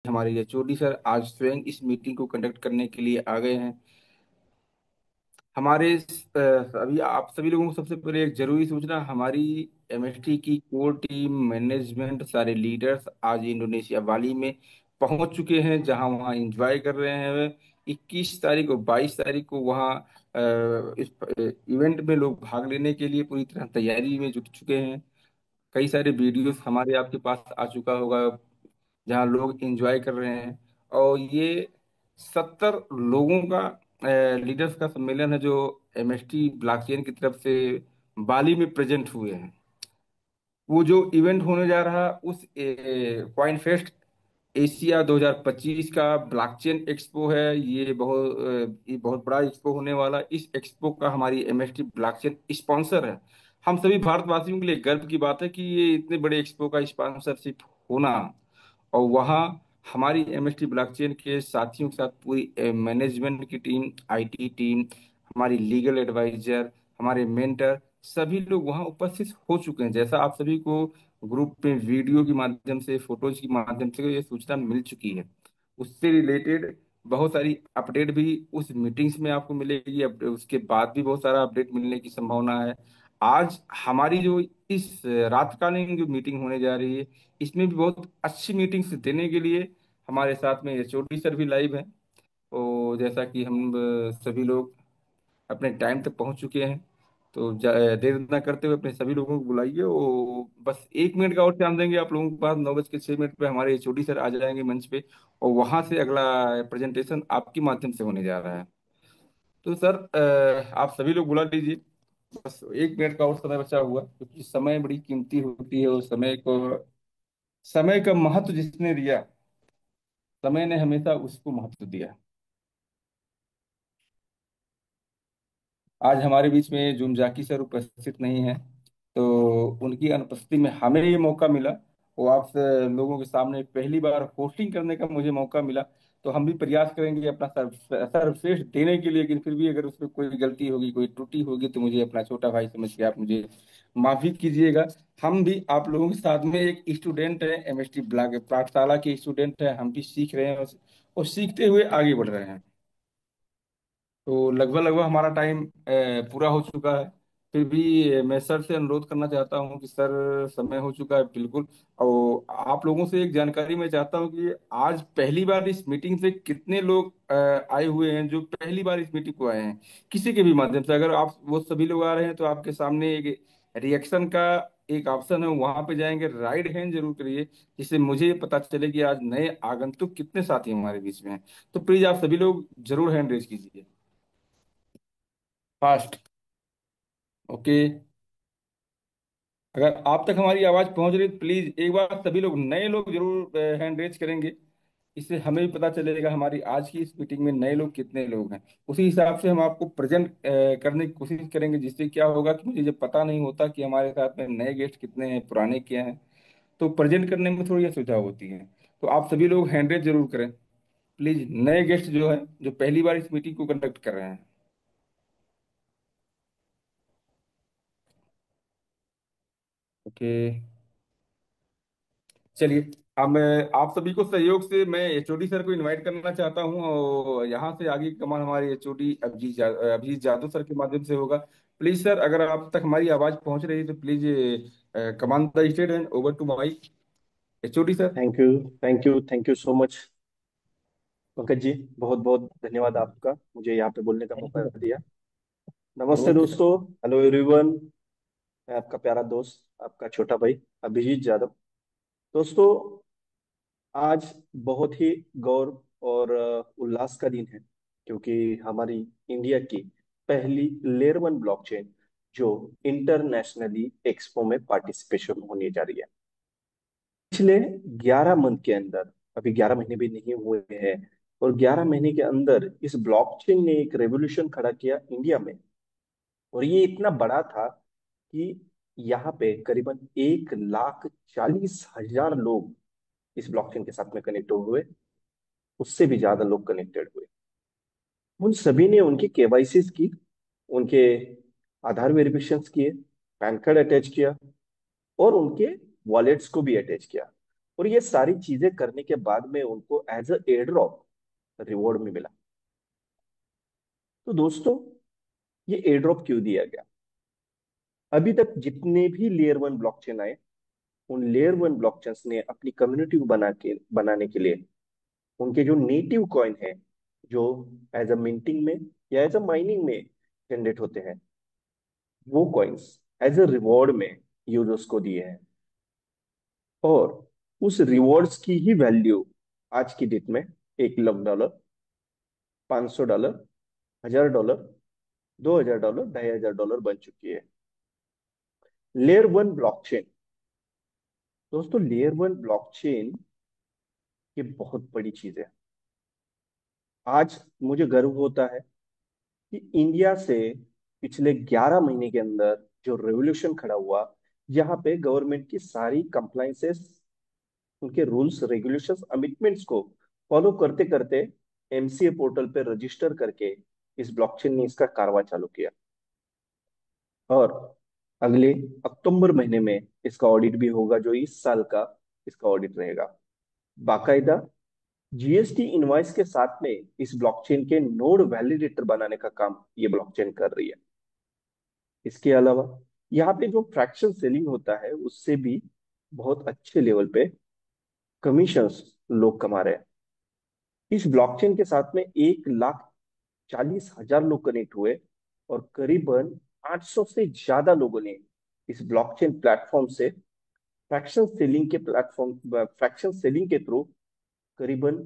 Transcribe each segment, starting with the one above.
हमारे HOD sir आज स्वयं इस मीटिंग को कंडक्ट करने के लिए आ गए हैं। अभी आप सभी लोगों को सबसे पहले एक जरूरी सूचना, हमारी एमएसटी की कोर टीम मैनेजमेंट सारे लीडर्स आज इंडोनेशिया बाली में पहुंच चुके हैं, जहां वहां एंजॉय कर रहे हैं। 21 तारीख और 22 तारीख को वहां इस इवेंट में लोग भाग लेने के लिए पूरी तरह तैयारी में जुट चुके हैं। कई सारे वीडियोस हमारे आपके पास आ चुका होगा, जहाँ लोग एंजॉय कर रहे हैं। और ये 70 लोगों का लीडर्स का सम्मेलन है, जो एमएसटी ब्लॉकचेन की तरफ से बाली में प्रेजेंट हुए हैं। वो जो इवेंट होने जा रहा उस कॉइन फेस्ट एशिया 2025 का ब्लॉकचेन एक्सपो है। ये बहुत बड़ा एक्सपो होने वाला। इस एक्सपो का हमारी एमएसटी ब्लॉकचेन स्पॉन्सर है। हम सभी भारतवासियों के लिए गर्व की बात है कि ये इतने बड़े एक्सपो का स्पॉन्सरशिप होना, और वहाँ हमारी एमएसटी ब्लॉकचेन के साथियों के साथ पूरी मैनेजमेंट की टीम, आईटी टीम, हमारी लीगल एडवाइजर, हमारे मेंटर, सभी लोग वहाँ उपस्थित हो चुके हैं। जैसा आप सभी को ग्रुप में वीडियो के माध्यम से, फोटोज के माध्यम से ये सूचना मिल चुकी है। उससे रिलेटेड बहुत सारी अपडेट भी उस मीटिंग्स में आपको मिलेगी। उसके बाद भी बहुत सारा अपडेट मिलने की संभावना है। आज हमारी जो इस रातकालीन जो मीटिंग होने जा रही है, इसमें भी बहुत अच्छी मीटिंग्स देने के लिए हमारे साथ में एचओडी सर भी लाइव हैं। तो जैसा कि हम सभी लोग अपने टाइम तक पहुंच चुके हैं, तो देर न करते हुए अपने सभी लोगों को बुलाइए। और बस 1 मिनट का और टाइम देंगे आप लोगों के पास। 9:06 पे हमारे एचओडी सर आ जाएंगे मंच पे, और वहां से अगला प्रेजेंटेशन आपके माध्यम से होने जा रहा है। तो सर, आप सभी लोग बुला लीजिए। बस 1 मिनट का और समय बचा हुआ, क्योंकि समय बड़ी कीमती होती है, और समय का महत्व जिसने दिया, समय ने हमेशा उसको महत्व दिया। आज हमारे बीच में जुन जाकी सर उपस्थित नहीं है, तो उनकी अनुपस्थिति में हमें ये मौका मिला। वो आप लोगों के सामने पहली बार होस्टिंग करने का मुझे मौका मिला। तो हम भी प्रयास करेंगे अपना सर्वश्रेष्ठ देने के लिए, लेकिन फिर भी अगर उसमें कोई गलती होगी, कोई त्रुटि होगी, तो मुझे अपना छोटा भाई समझ के आप मुझे माफी कीजिएगा। हम भी आप लोगों के साथ में एक स्टूडेंट है, एमएसटी ब्लॉक पाठशाला के स्टूडेंट है। हम भी सीख रहे हैं, और सीखते हुए आगे बढ़ रहे हैं। तो लगभग लगभग हमारा टाइम पूरा हो चुका है। फिर भी मैं सर से अनुरोध करना चाहता हूँ कि सर, समय हो चुका है बिल्कुल। और आप लोगों से एक जानकारी मैं चाहता हूँ कि आज पहली बार इस मीटिंग से कितने लोग आए हुए हैं, जो पहली बार इस मीटिंग को आए हैं। किसी के भी माध्यम से अगर आप वो सभी लोग आ रहे हैं, तो आपके सामने एक रिएक्शन का एक ऑप्शन है, वहां पे जाएंगे, राइट हैंड जरूर करिए, जिससे मुझे ये पता चले कि आज नए आगंतुक कितने साथी हमारे बीच में हैं। तो प्लीज आप सभी लोग जरूर हैंड रेज कीजिए फास्ट। ओके। अगर आप तक हमारी आवाज पहुंच रही है, तो प्लीज एक बार सभी लोग, नए लोग जरूर हैंड रेज करेंगे। इससे हमें भी पता चलेगा हमारी आज की इस मीटिंग में नए लोग कितने लोग हैं। उसी हिसाब से हम आपको प्रेजेंट करने की कोशिश करेंगे, जिससे क्या होगा कि मुझे जब पता नहीं होता कि हमारे साथ में नए गेस्ट कितने हैं, पुराने क्या हैं, तो प्रेजेंट करने में थोड़ी असुविधा होती है। तो आप सभी लोग हैंड रेज जरूर करें प्लीज, नए गेस्ट जो है, जो पहली बार इस मीटिंग को कंडक्ट कर रहे हैं। ओके, चलिए। अब मैं आप सभी को सहयोग से मैं एचओडी सर को इनवाइट करना चाहता हूं, और यहाँ से आगे की कमान हमारे एचओडी अभिजीत जादव सर के माध्यम से होगा। प्लीज सर, अगर आप तक हमारी आवाज पहुंच रही है, तो please command the state and over to my HOD sir. Thank you. Thank you so much Pankaj ji. बहुत बहुत धन्यवाद आपका, मुझे यहाँ पे बोलने का थैंक मौका यू। दिया। नमस्ते ओके सर। दोस्तों। Hello everyone. मैं आपका प्यारा दोस्त, आपका छोटा भाई अभिजीत जादव। दोस्तों, आज बहुत ही गौरव और उल्लास का दिन है, क्योंकि हमारी इंडिया की पहली लेयर वन ब्लॉकचेन जो इंटरनेशनली एक्सपो में पार्टिसिपेशन होने जा रही है। पिछले 11 मंथ के अंदर, अभी 11 महीने भी नहीं हुए हैं, और 11 महीने के अंदर इस ब्लॉकचेन ने एक रेवोल्यूशन खड़ा किया इंडिया में। और ये इतना बड़ा था कि यहाँ पे करीबन 1,40,000 लोग इस ब्लॉकचेन के साथ में कनेक्ट हुए। उससे भी ज्यादा लोग कनेक्टेड हुए। उन सभी ने उनकी केवाईसी की, उनके आधार वेरिफिकेशन किए, पैन कार्ड अटैच किया, और उनके वॉलेट्स को भी अटैच किया। और ये सारी चीजें करने के बाद में उनको as a air drop reward में मिला। तो दोस्तों, ये एयर ड्रॉप क्यों दिया गया? अभी तक जितने भी लेयर वन ब्लॉकचेन आए, उन लेयर वन ब्लॉकचेन्स ने अपनी कम्युनिटी को बनाने के लिए उनके जो नेटिव कॉइन है, जो एज अ मिंटिंग में या एज अ माइनिंग में जनरेट होते हैं, वो कॉइन्स एज अ रिवॉर्ड में यूजर्स को दिए हैं। और उस रिवॉर्ड्स की ही वैल्यू आज की डेट में 1 लाख डॉलर, $500, $1000, $2000, $2500 बन चुकी है। लेयर वन ब्लॉकचेन, दोस्तों लेयर वन ब्लॉकचेन ये बहुत बड़ी चीज है। आज मुझे गर्व होता है कि इंडिया से पिछले 11 महीने के अंदर जो रेवोल्यूशन खड़ा हुआ, यहाँ पे गवर्नमेंट की सारी कंप्लाइंसेस, उनके रूल्स रेगुलेशंस कमिटमेंट्स को फॉलो करते करते एमसीए पोर्टल पे रजिस्टर करके इस ब्लॉकचेन ने इसका कारवा चालू किया। और अगले अक्टूबर महीने में इसका ऑडिट भी होगा, जो इस साल का इसका ऑडिट रहेगा। बाकायदा जीएसटी इनवॉइस के साथ में इस ब्लॉकचेन के नोड वैलिडेटर बनाने का काम ये ब्लॉकचेन कर रही है। इसके अलावा यहाँ पे जो फ्रैक्शन सेलिंग होता है, उससे भी बहुत अच्छे लेवल पे कमीशंस लोग कमा रहे हैं। इस ब्लॉकचेन के साथ में 1,40,000 लोग कनेक्ट हुए, और करीबन 800 से ज्यादा लोगों ने इस ब्लॉकचेन प्लेटफॉर्म से फ्रैक्शन सेलिंग के थ्रू करीबन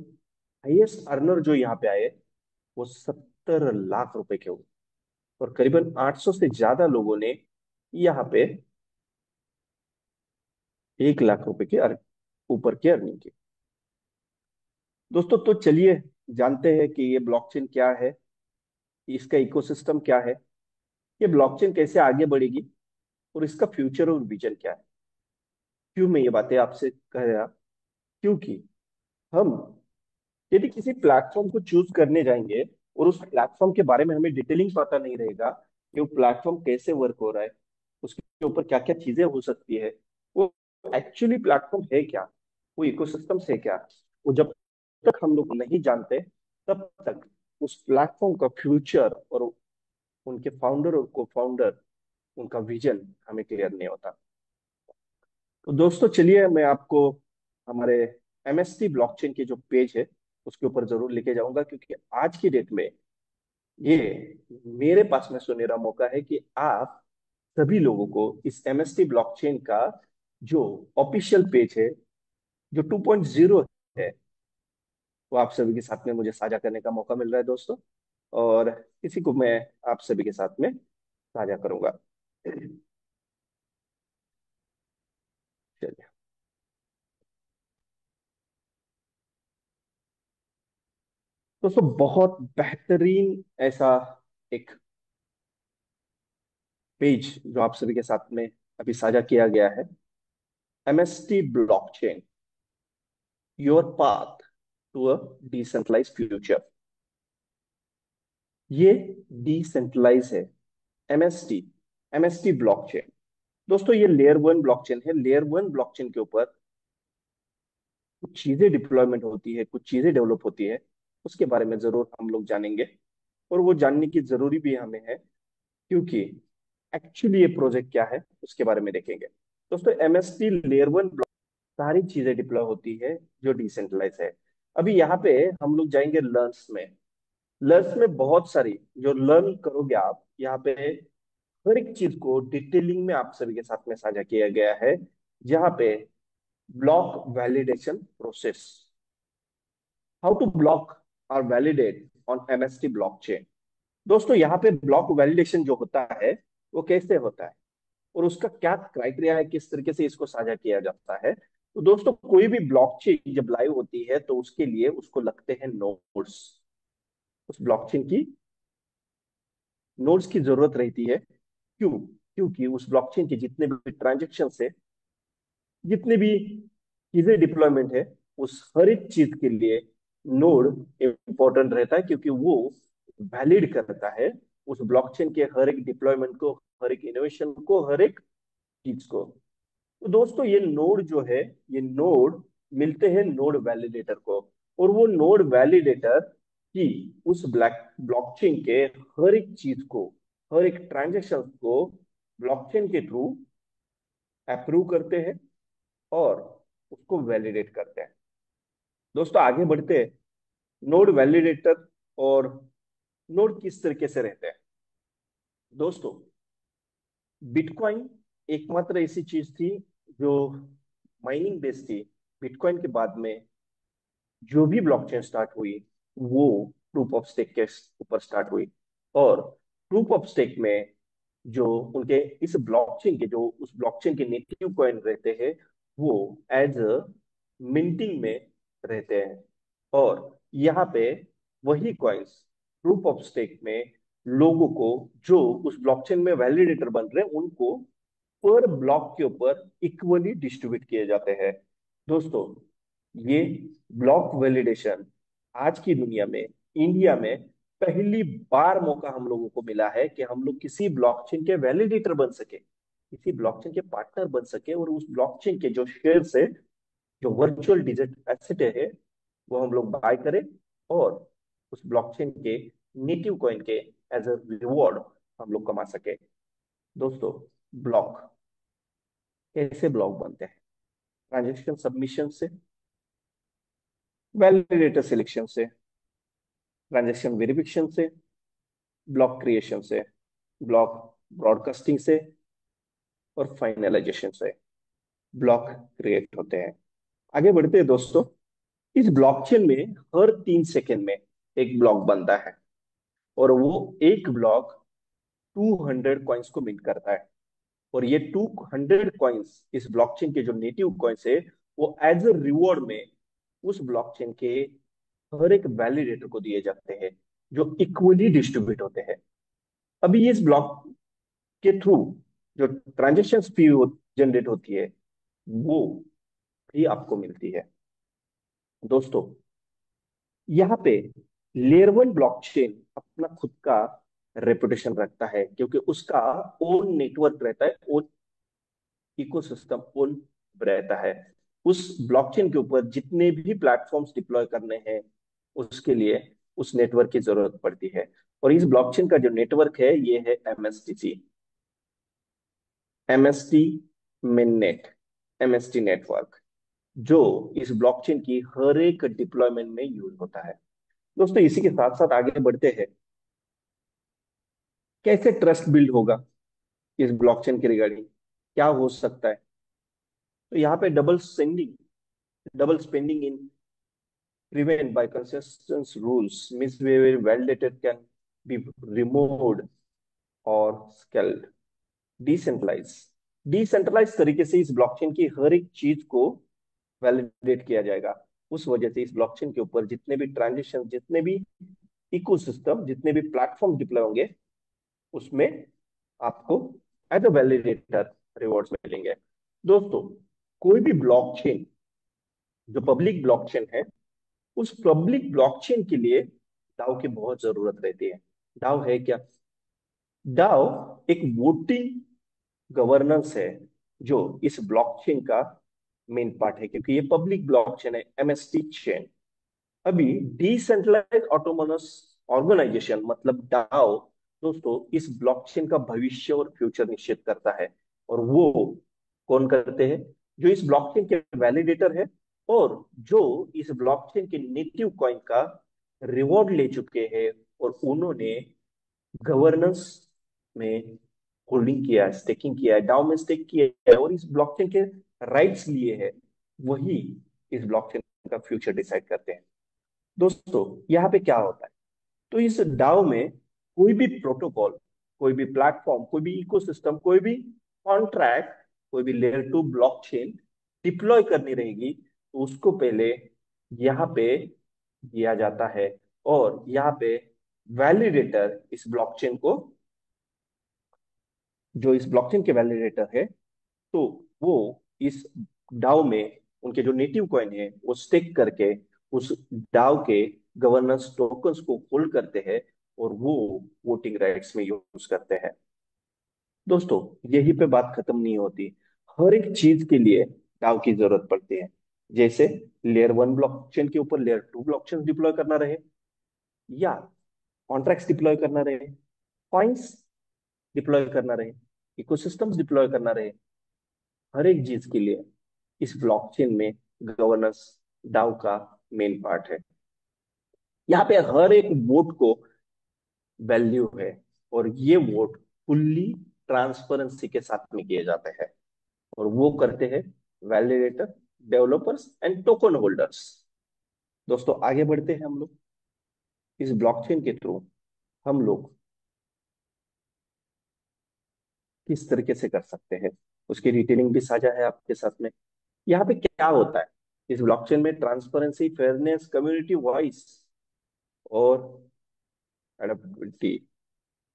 हाईएस्ट अर्नर जो यहाँ पे आए, वो 70 लाख रुपए के हुए। और करीबन 800 से ज्यादा लोगों ने यहाँ पे 1 लाख रुपए के ऊपर की अर्निंग की। दोस्तों, तो चलिए जानते हैं कि ये ब्लॉकचेन क्या है, इसका इकोसिस्टम क्या है, ये ब्लॉकचेन कैसे आगे बढ़ेगी, और इसका फ्यूचर और विजन क्या है। क्यों मैं ये बातें आपसे कह रहा? क्योंकि हम यदि किसी प्लेटफॉर्म को चूज करने जाएंगे और उस प्लेटफॉर्म के बारे में हमें डिटेलिंग पता नहीं रहेगा कि वो प्लेटफॉर्म कैसे वर्क हो रहा है, उसके ऊपर क्या क्या चीजें हो सकती है, वो एक्चुअली प्लेटफॉर्म है क्या, वो इकोसिस्टम है क्या, वो जब तक हम लोग नहीं जानते, तब तक उस प्लेटफॉर्म का फ्यूचर और उनके फाउंडर और को फाउंडर, उनका विजन हमें क्लियर नहीं होता। तो दोस्तों चलिए, मैं आपको हमारे एमएसटी ब्लॉकचेन के जो पेज है उसके ऊपर जरूर लेके जाऊंगा, क्योंकि आज की डेट में ये मेरे पास में सुनहरा मौका है कि आप सभी लोगों को इस एमएसटी ब्लॉकचेन का जो ऑफिशियल पेज है, जो 2.0 है, वो आप सभी के साथ में मुझे साझा करने का मौका मिल रहा है दोस्तों। और इसी को मैं आप सभी के साथ में साझा करूंगा। चलिए दोस्तों, बहुत बेहतरीन ऐसा एक पेज जो आप सभी के साथ में अभी साझा किया गया है, MST blockchain, your path to a decentralize future. ये डिसेंट्रलाइज है, एमएसटी, एमएसटी ब्लॉकचेन। दोस्तों ये लेयर वन ब्लॉकचेन है। लेयर वन ब्लॉकचेन के ऊपर कुछ चीजें डिप्लॉयमेंट होती है, कुछ चीजें डेवलप होती है, उसके बारे में जरूर हम लोग जानेंगे। और वो जानने की जरूरी भी हमें है, क्योंकि एक्चुअली ये प्रोजेक्ट क्या है उसके बारे में देखेंगे। दोस्तों एमएसटी लेयर वन सारी चीजें डिप्लॉय होती है जो डिसेंट्रलाइज है। अभी यहाँ पे हम लोग जाएंगे लर्न्स में। लर्न्स में बहुत सारी जो लर्न करोगे आप, यहाँ पे हर एक चीज को डिटेलिंग में आप सभी के साथ में साझा किया गया है। जहाँ पे block validation process, how to block और वैलिडेट ऑन एमएसटी ब्लॉकचेन। दोस्तों यहाँ पे ब्लॉक वैलिडेशन जो होता है वो कैसे होता है, और उसका क्या क्राइटेरिया है, किस तरीके से इसको साझा किया जाता है। तो दोस्तों कोई भी ब्लॉकचेन जब लाइव होती है तो उसके लिए उसको लगते हैं नोड्स। उस ब्लॉकचेन की नोड्स की जरूरत रहती है। क्यों? क्योंकि उस ब्लॉकचेन के जितने भी ट्रांजेक्शन है, जितने भी चीजें डिप्लॉयमेंट है, उस हर एक चीज के लिए नोड इंपॉर्टेंट रहता है, क्योंकि वो वैलिड करता है उस ब्लॉकचेन के हर एक डिप्लॉयमेंट को, हर एक इनोवेशन को, हर एक चीज को। तो दोस्तों ये नोड जो है, ये नोड मिलते हैं नोड वैलिडेटर को। और वो नोड वैलिडेटर की उस ब्लॉकचेन के हर एक चीज को, हर एक ट्रांजेक्शन को ब्लॉकचेन के थ्रू अप्रूव करते हैं और उसको वैलिडेट करते हैं। दोस्तों आगे बढ़ते हैं, नोड वैलिडेटर और नोड किस तरीके से रहते हैं। दोस्तों बिटकॉइन एकमात्र ऐसी चीज थी जो माइनिंग बेस्ड थी। बिटकॉइन के बाद में जो भी ब्लॉकचेन स्टार्ट हुई वो प्रूफ ऑफ स्टेक के ऊपर स्टार्ट हुई। और प्रूफ ऑफ स्टेक में जो उनके इस ब्लॉकचेन के जो उस ब्लॉकचेन के नेटिव कॉइन रहते हैं वो एज अ मिंटिंग में रहते हैं। और यहाँ पे वही कॉइन्स प्रूफ ऑफ स्टेक में लोगों को जो उस ब्लॉकचेन में वैलिडेटर बन रहे हैं उनको पर ब्लॉक के ऊपर इक्वली डिस्ट्रीब्यूट किए जाते हैं। दोस्तों ये ब्लॉक वैलिडेशन आज की दुनिया में, इंडिया में पहली बार मौका हम लोगों को मिला है कि हम लोग किसी ब्लॉकचेन के वैलिडेटर बन सके, किसी ब्लॉकचेन के पार्टनर बन सके और उस ब्लॉकचेन के जो शेयर है, जो वर्चुअल डिजिटल एसेट है, वो हम लोग बाय करें और उस ब्लॉकचेन के नेटिव कॉइन के एज अ रिवॉर्ड हम लोग कमा सके। दोस्तों ब्लॉक, कैसे ब्लॉक बनते हैं? ट्रांजेक्शन सबमिशन से, वैलिडेटर सिलेक्शन से, ट्रांजेक्शन वेरिफिकेशन से, ब्लॉक क्रिएशन से, ब्लॉक ब्रॉडकास्टिंग से और फाइनलाइजेशन से ब्लॉक क्रिएट होते हैं। आगे बढ़ते हैं दोस्तों, इस ब्लॉकचेन में हर 3 सेकेंड में एक ब्लॉक बनता है और वो एक ब्लॉक 200 कॉइन्स को मिंट करता है। और ये 200 कॉइन्स इस ब्लॉकचेन के जो नेटिव कॉइन्स है वो एज अ रिवॉर्ड में उस ब्लॉकचेन के हर एक वैलिडेटर को दिए जाते हैं जो इक्वली डिस्ट्रीब्यूट होते हैं। अभी इस ब्लॉक के थ्रू जो ट्रांजेक्शन फी जनरेट होती है वो भी आपको मिलती है। दोस्तों यहाँ पे लेयर वन ब्लॉकचेन अपना खुद का रेपुटेशन रखता है क्योंकि उसका ओन नेटवर्क रहता है, ओन इकोसिस्टम, ओन रहता है। उस ब्लॉकचेन के ऊपर जितने भी प्लेटफॉर्म्स डिप्लॉय करने हैं उसके लिए उस नेटवर्क की जरूरत पड़ती है। और इस ब्लॉकचेन का जो नेटवर्क है ये है एमएसटीसी, एमएसटी मिननेट, एमएसटी नेटवर्क, जो इस ब्लॉकचेन की हर एक डिप्लॉयमेंट में यूज होता है। दोस्तों इसी के साथ साथ आगे बढ़ते हैं, कैसे ट्रस्ट बिल्ड होगा इस ब्लॉकचेन के रिगार्डिंग, क्या हो सकता है। तो यहाँ पे double spending in prevent by consistent rules, misbehavior validated can be removed और scaled। डिसेंट्रलाइज, डिसेंट्रलाइज तरीके से इस ब्लॉकचेन की हर एक चीज को वैलिडेट किया जाएगा। उस वजह से इस ब्लॉकचेन के ऊपर जितने भी ट्रांजेक्शन, जितने भी इकोसिस्टम, जितने भी प्लेटफॉर्म डिप्लॉय होंगे उसमें आपको एज अ वैलिडेटर रिवॉर्ड्स मिलेंगे। दोस्तों कोई भी ब्लॉकचेन जो पब्लिक ब्लॉकचेन है उस पब्लिक ब्लॉकचेन के लिए डाउ की बहुत जरूरत रहती है। डाउ है क्या? डाउ एक वोटिंग गवर्नेंस है जो इस ब्लॉकचेन का मेन पार्ट है क्योंकि ये पब्लिक ब्लॉकचेन है, एमएसटी चेन। अभी डिसेंट्रलाइज ऑटोनोमस ऑर्गेनाइजेशन मतलब डाओ दोस्तों इस ब्लॉकचेन का भविष्य और फ्यूचर निश्चित करता है। और वो कौन करते हैं? जो इस ब्लॉकचेन के वैलिडेटर है और जो इस ब्लॉकचेन के नेटिव कॉइन का रिवॉर्ड ले चुके हैं और उन्होंने गवर्नेंस में होल्डिंग किया है, स्टेकिंग किया है, डाउ में स्टेक किया है और इस ब्लॉकचेन के राइट्स लिए है, वही इस ब्लॉकचेन का फ्यूचर डिसाइड करते हैं। दोस्तों यहाँ पे क्या होता है, तो इस डाउ में कोई भी प्रोटोकॉल, कोई भी प्लेटफॉर्म, कोई भी इकोसिस्टम, कोई भी कॉन्ट्रैक्ट, कोई भी लेयर टू ब्लॉकचेन डिप्लॉय करनी रहेगी तो उसको पहले यहाँ पे दिया जाता है। और यहाँ पे वैलिडेटर इस ब्लॉकचेन को, जो इस ब्लॉकचेन के वैलिडेटर है, तो वो इस डाउ में उनके जो नेटिव कॉइन है वो स्टेक करके उस डाउ के गवर्नेंस टोकन्स को होल्ड करते हैं और वो वोटिंग राइट्स में यूज करते हैं। दोस्तों यही पे बात खत्म नहीं होती, हर एक चीज के लिए डाउ की जरूरत पड़ती है। जैसे लेयर 1 ब्लॉकचेन के ऊपर लेयर 2 ब्लॉकचेन डिप्लॉय करना रहे, या कॉन्ट्रैक्ट्स डिप्लॉय करना रहे, कॉइन्स डिप्लॉय करना रहे, इकोसिस्टम्स डिप्लॉय करना रहे, हर एक चीज के लिए इस ब्लॉकचेन में गवर्नेंस डाउ का मेन पार्ट है। यहाँ पे हर एक वोट को वैल्यू है, और ये वोट फुल्ली ट्रांसपेरेंसी के साथ में किए जाते हैं, और वो करते हैं validator, developers and token holders. दोस्तों आगे बढ़ते हैं हम लोग। इस ब्लॉकचेन के थ्रू हम लोग किस तरीके से कर सकते हैं, उसकी डिटेलिंग भी साझा है आपके साथ में। यहाँ पे क्या होता है, इस ब्लॉकचेन में ट्रांसपेरेंसी, फेयरनेस, कम्युनिटी वॉइस और एडेप्टेबिलिटी,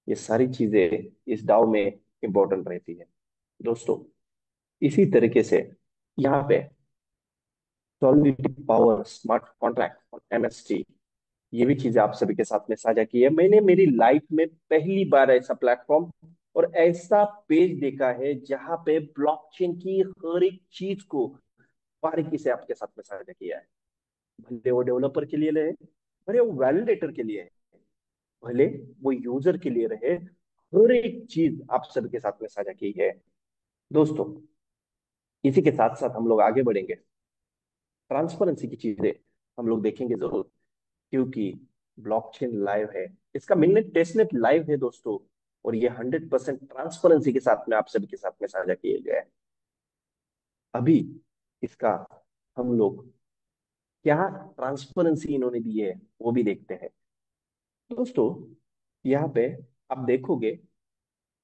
ये सारी चीजें इस डाउ में इंपॉर्टेंट रहती है। दोस्तों इसी तरीके से यहाँ पे सॉलिडिटी, पावर, स्मार्ट कॉन्ट्रैक्ट और एमएसटी, ये भी चीजें आप सभी के साथ में साझा की है। मैंने मेरी लाइफ में पहली बार ऐसा प्लेटफॉर्म और ऐसा पेज देखा है जहां पे ब्लॉकचेन की हर एक चीज को बारीकी से आपके साथ में साझा किया है। भले वो डेवलपर के लिए रहे, भले वो वैलिडेटर के लिए है, भले वो यूजर के लिए रहे, हर एक चीज आप सभी के साथ में साझा की है। दोस्तों इसी के साथ साथ हम लोग आगे बढ़ेंगे, ट्रांसपेरेंसी की चीजें हम लोग देखेंगे जरूर, क्योंकि ब्लॉकचेन लाइव है, इसका मिननेट टेस्टनेट लाइव है दोस्तों, और ये 100% ट्रांसपेरेंसी के साथ में आप सभी के साथ में साझा किए गए हैं। अभी इसका हम लोग क्या ट्रांसपेरेंसी इन्होंने दी है वो भी देखते हैं। दोस्तों यहाँ पे आप देखोगे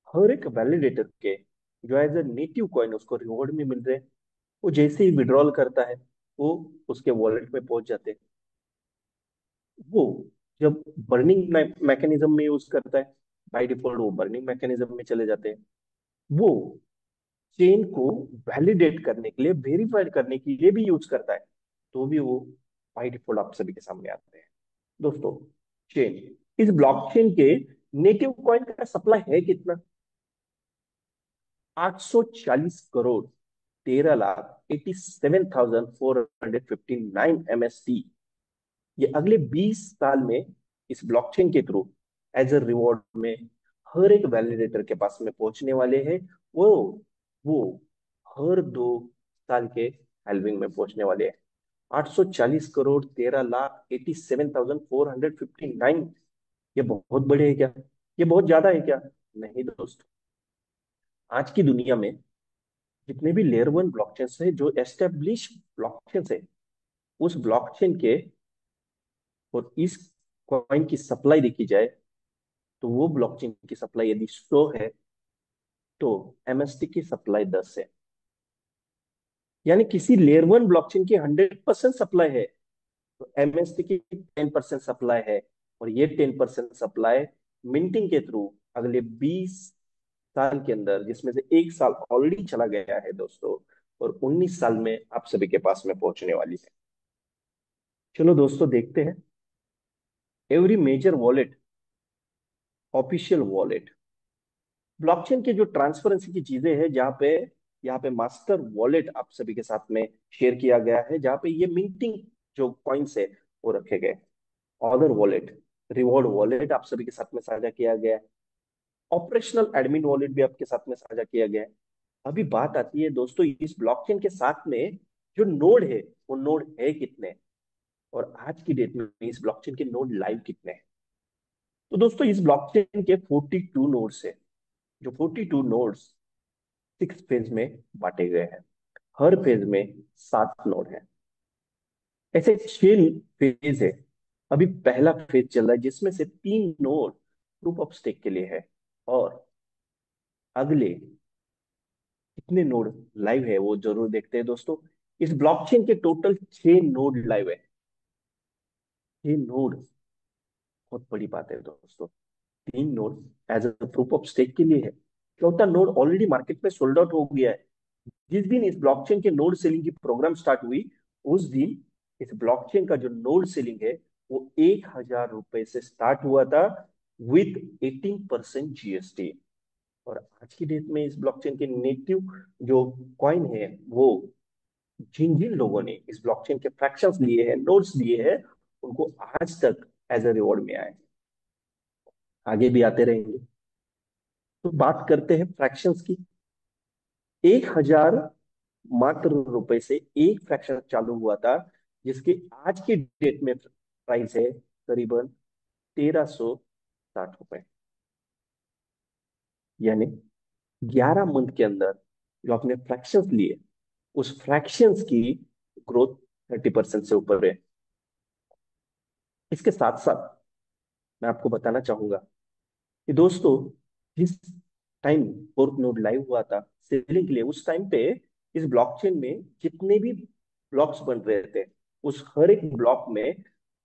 हर एक वैलिडेटर के जो एज ए नेटिव कॉइन उसको रिवॉर्ड में मिल रहे हैं, वो जैसे ही विड्रॉल करता है वो उसके वॉलेट में पहुंच जाते हैं। वो जब बर्निंग मैकेनिज्म में यूज करता है, बाय डिफॉल्ट वो बर्निंग मैकेनिज्म में चले जाते हैं। वो चेन को वैलिडेट करने के लिए, वेरीफाइड करने के लिए भी यूज करता है, तो भी वो बाय डिफॉल्ट आप सभी के सामने आते हैं। दोस्तों चेन, इस ब्लॉकचेन के नेटिव कॉइन का सप्लाई है कितना? 840 करोड़, 13,87,459 MST। ये अगले 20 साल में इस ब्लॉकचेन के थ्रू एज अ रिवॉर्ड में हर एक वैलिडेटर के पास में पहुंचने वाले हैं। वो वो हर 2 साल के हैल्विंग में पहुंचने वाले हैं। 840 करोड़, 13,87,459, ये बहुत बड़े हैं क्या? ये बहुत ज्यादा है क्या? नहीं दोस्त। आज की दुनिया में जितने भी लेयर 1 ब्लॉकचेन है, जो एस्टेब्लिश ब्लॉकचेन है, उस ब्लॉकचेन के और इस कॉइन की सप्लाई देखी जाए, तो वो ब्लॉकचेन की सप्लाई यदि 100 है, तो एमएसटी की सप्लाई 10 है। यानी किसी लेयर 1 ब्लॉकचेन की 100% सप्लाई है, तो एमएसटी की 10% सप्लाई है। और ये 10% सप्लाई मिंटिंग के थ्रू अगले 20 साल के अंदर, जिसमें से 1 साल ऑलरेडी चला गया है दोस्तों, और 19 साल में आप सभी के पास में पहुंचने वाली है। चलो दोस्तों देखते हैं every major wallet, official wallet, blockchain के जो ट्रांसपेरेंसी की चीजें हैं, जहाँ पे यहाँ पे मास्टर वॉलेट आप सभी के साथ में शेयर किया गया है, जहाँ पे ये मिंटिंग जो कॉइन्स है वो रखे गए। ऑर्डर वॉलेट, रिवॉर्ड वॉलेट आप सभी के साथ में साझा किया गया है। ऑपरेशनल एडमिन वॉलेट भी आपके साथ में साझा किया गया है। अभी बात आती है दोस्तों इस ब्लॉकचेन के साथ में जो नोड है, वो नोड है कितने, और आज की डेट में इस ब्लॉकचेन के नोड लाइव कितने हैं। तो दोस्तों इस ब्लॉकचेन के 42 नोड्स है, जो 42 नोड्स 6 फेज में बांटे गए हैं। हर फेज में 7 नोड है। ऐसे 6 फेज है। अभी पहला फेज चल रहा है, जिसमें से 3 नोड प्रूफ ऑफ स्टेक के लिए है, और अगले कितने नोड लाइव है वो जरूर देखते हैं दोस्तों। इस ब्लॉकचेन के टोटल 6 नोड लाइव है। 6 नोड बहुत बड़ी बात है दोस्तों। 3 node as a proof of stake के लिए है, चौथा नोड ऑलरेडी मार्केट में सोल्ड आउट हो गया है। जिस दिन इस ब्लॉकचेन के नोड सेलिंग की प्रोग्राम स्टार्ट हुई, उस दिन इस ब्लॉकचेन का जो नोड सेलिंग है वो 1,000 रुपए से स्टार्ट हुआ था, विथ 18% जीएसटी। और आज की डेट में इस ब्लॉकचेन के नेटिव जो कॉइन है वो जिन जिन लोगों ने इस ब्लॉकचेन के फ्रैक्शंस लिए हैं, नोड्स लिए हैं, उनको आज तक एज ए रिवॉर्ड में आए, आगे भी आते रहेंगे। तो बात करते हैं फ्रैक्शंस की। 1,000 मात्र रुपए से एक फ्रैक्शन चालू हुआ था, जिसके आज की डेट में प्राइस है करीबन 1,360 रुपए। यानी 11 मंथ के अंदर जो आपने फ्रैक्शंस लिए, उस फ्रैक्शंस की ग्रोथ 30% से ऊपर है। इसके साथ साथ मैं आपको बताना चाहूंगा कि दोस्तों, जिस टाइम फोर्क नोड लाइव हुआ था सेलिंग के लिए, उस टाइम पे इस ब्लॉकचेन में जितने भी ब्लॉक्स बन रहे थे, उस हर एक ब्लॉक में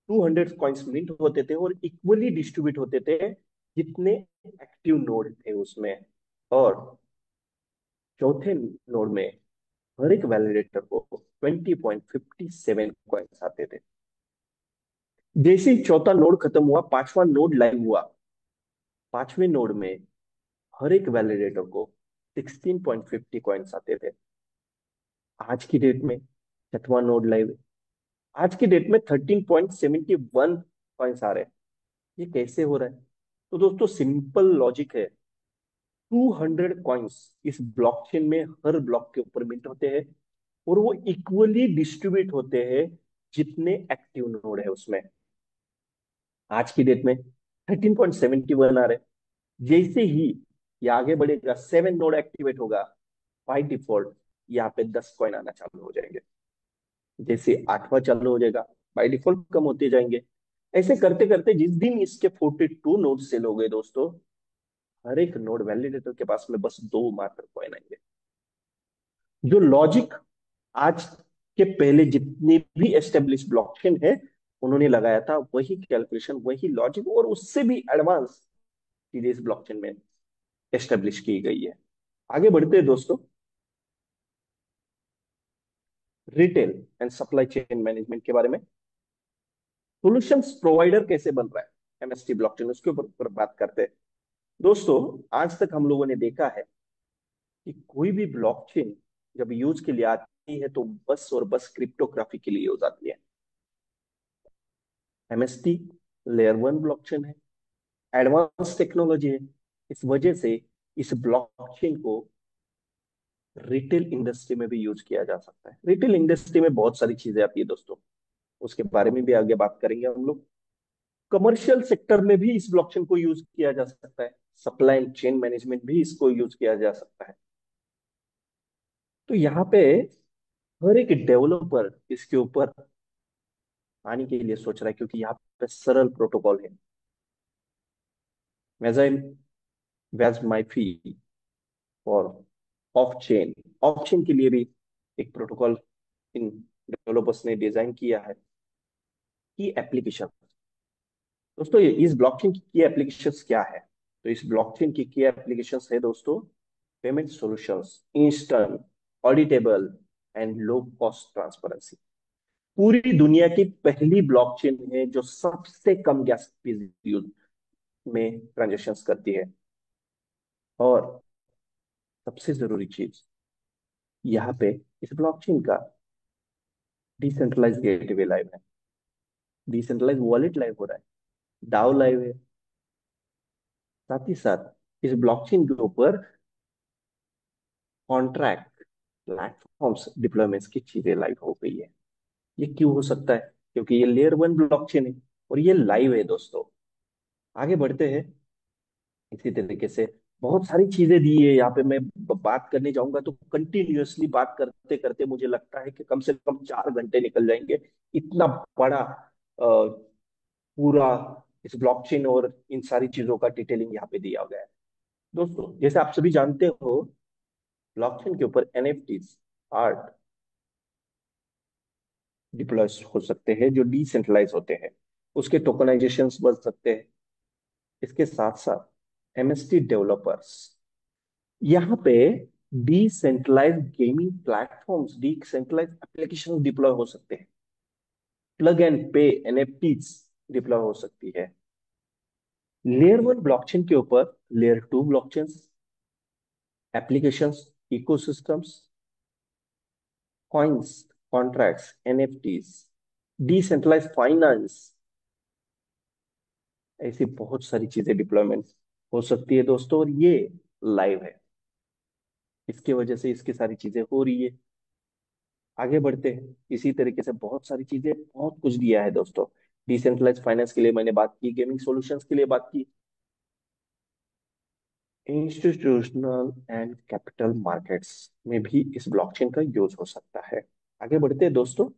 200 कॉइन्स मिंट होते थे और इक्वली डिस्ट्रीब्यूट होते थे जितने एक्टिव नोड थे उसमें। और चौथे नोड में हर एक वैलिडेटर को 20.57 कॉइन्स आते थे। जैसे ही चौथा नोड खत्म हुआ, पांचवा नोड लाइव हुआ, पांचवें नोड में हर एक वैलिडेटर को 16.50 कॉइन्स आते थे। आज की डेट में छठवां नोड लाइव है, आज की डेट में 13.71 कॉइन्स आ रहे हैं। ये कैसे हो रहा है? तो दोस्तों, सिंपल लॉजिक है। 200 कॉइन्स इस ब्लॉकचेन में हर ब्लॉक के ऊपर मिंट होते हैं, और वो इक्वली डिस्ट्रीब्यूट होते हैं जितने एक्टिव नोड है उसमें। आज की डेट में 13.71 आ रहे हैं। जैसे ही ये आगे बढ़ेगा, 7 नोड एक्टिवेट होगा, बाय डिफॉल्ट यहाँ पे 10 कॉइन आना चालू हो जाएंगे। जैसे आठवां चालू हो जाएगा, बाय डिफॉल्ट कम होते जाएंगे। ऐसे करते करते जिस दिन इसके 42 नोड सेल हो गए दोस्तों, हर एक नोड वैलिडेटर के पास में बस दो मात्र कॉइन आएंगे। जो लॉजिक आज के पहले जितने भी एस्टेब्लिश ब्लॉकचेन है उन्होंने लगाया था, वही कैलकुलेशन, वही लॉजिक और उससे भी एडवांस चीजें इस ब्लॉकचेन में एस्टेब्लिश की गई है। आगे बढ़ते हैं दोस्तों, retail and supply chain management के बारे में। सॉल्यूशंस प्रोवाइडर कैसे बन रहा है एमएसटी ब्लॉकचेन, उसके ऊपर बात करते हैं। दोस्तों, आज तक हम लोगों ने देखा है कि कोई भी ब्लॉकचेन जब यूज के लिए आती है तो बस और बस क्रिप्टोग्राफी के लिए यूज आती है। एमएसटी लेयर 1 ब्लॉकचेन है, एडवांस टेक्नोलॉजी है। इस वजह से इस ब्लॉकचेन को रिटेल इंडस्ट्री में भी यूज किया जा सकता है। रिटेल इंडस्ट्री में बहुत सारी चीजें आती है दोस्तों, उसके बारे में भी आगे बात करेंगे हम लोग। कमर्शियल सेक्टर में भी इस ब्लॉकचेन को यूज किया जा सकता है, सप्लाई एंड चेन मैनेजमेंट भी इसको यूज किया जा सकता है। तो यहाँ पे हर एक डेवलपर इसके ऊपर आने के लिए सोच रहा है, क्योंकि यहाँ पे सरल प्रोटोकॉल है। वेजाइल वेज माइफी और ऑफ चेन, ऑफ चेन के लिए भी एक प्रोटोकॉल इन डेवलपर्स ने डिजाइन किया है। की एप्लीकेशन, दोस्तों, ये इस ब्लॉकचेन की एप्लीकेशंस क्या है? तो इस ब्लॉकचेन की एप्लीकेशंस है दोस्तों, payment solutions, instant, auditable and low cost transparency. पूरी दुनिया की पहली ब्लॉकचेन है जो सबसे कम गैस फीस यूज में ट्रांजेक्शन्स करती है। और सबसे जरूरी चीज, यहाँ पे इस ब्लॉकचेन का डिसेंट्रलाइज गेटवे लाइव है, डिसेंट्रलाइज वॉलेट लाइव हो रहा है, डाओ लाइव है। साथ ही साथ इस ब्लॉकचेन के ऊपर कॉन्ट्रैक्ट प्लेटफॉर्म्स डिप्लॉयमेंट्स की चीजें लाइव हो गई है। ये क्यों हो सकता है? क्योंकि ये लेयर 1 ब्लॉकचेन है और ये लाइव है दोस्तों। आगे बढ़ते हैं। इसी तरीके से बहुत सारी चीजें दी है यहाँ पे। मैं बात करने जाऊंगा तो कंटिन्यूअसली बात करते करते मुझे लगता है कि कम से कम 4 घंटे निकल जाएंगे। इतना बड़ा पूरा इस ब्लॉकचेन और इन सारी चीजों का डिटेलिंग यहाँ पे दिया गया है। दोस्तों, जैसे आप सभी जानते हो, ब्लॉकचेन के ऊपर एनएफटीज, आर्ट डिप्लॉय हो सकते हैं जो डिसेंट्रलाइज होते हैं, उसके टोकनाइजेशन बन सकते हैं। इसके साथ साथ एमएसटी डेवलपर्स यहाँ पे decentralize gaming platforms, decentralize application deploy हो सकते हैं, plug and pay NFTs deploy हो सकती है। लेयर 1 ब्लॉकचेन के ऊपर layer 2 blockchain, applications, ecosystems, coins, contracts, NFTs, decentralize finance, ऐसी बहुत सारी चीजें डिप्लॉयमेंट हो सकती है दोस्तों, और ये लाइव है। इसकी वजह से इसकी सारी चीजें हो रही है। आगे बढ़ते हैं। इसी तरीके से बहुत सारी चीजें, बहुत कुछ दिया है दोस्तों। डिसेंट्रलाइज फाइनेंस के लिए मैंने बात की, गेमिंग सॉल्यूशंस के लिए बात की, इंस्टीट्यूशनल एंड कैपिटल मार्केट्स में भी इस ब्लॉकचेन का यूज हो सकता है। आगे बढ़ते हैं दोस्तों।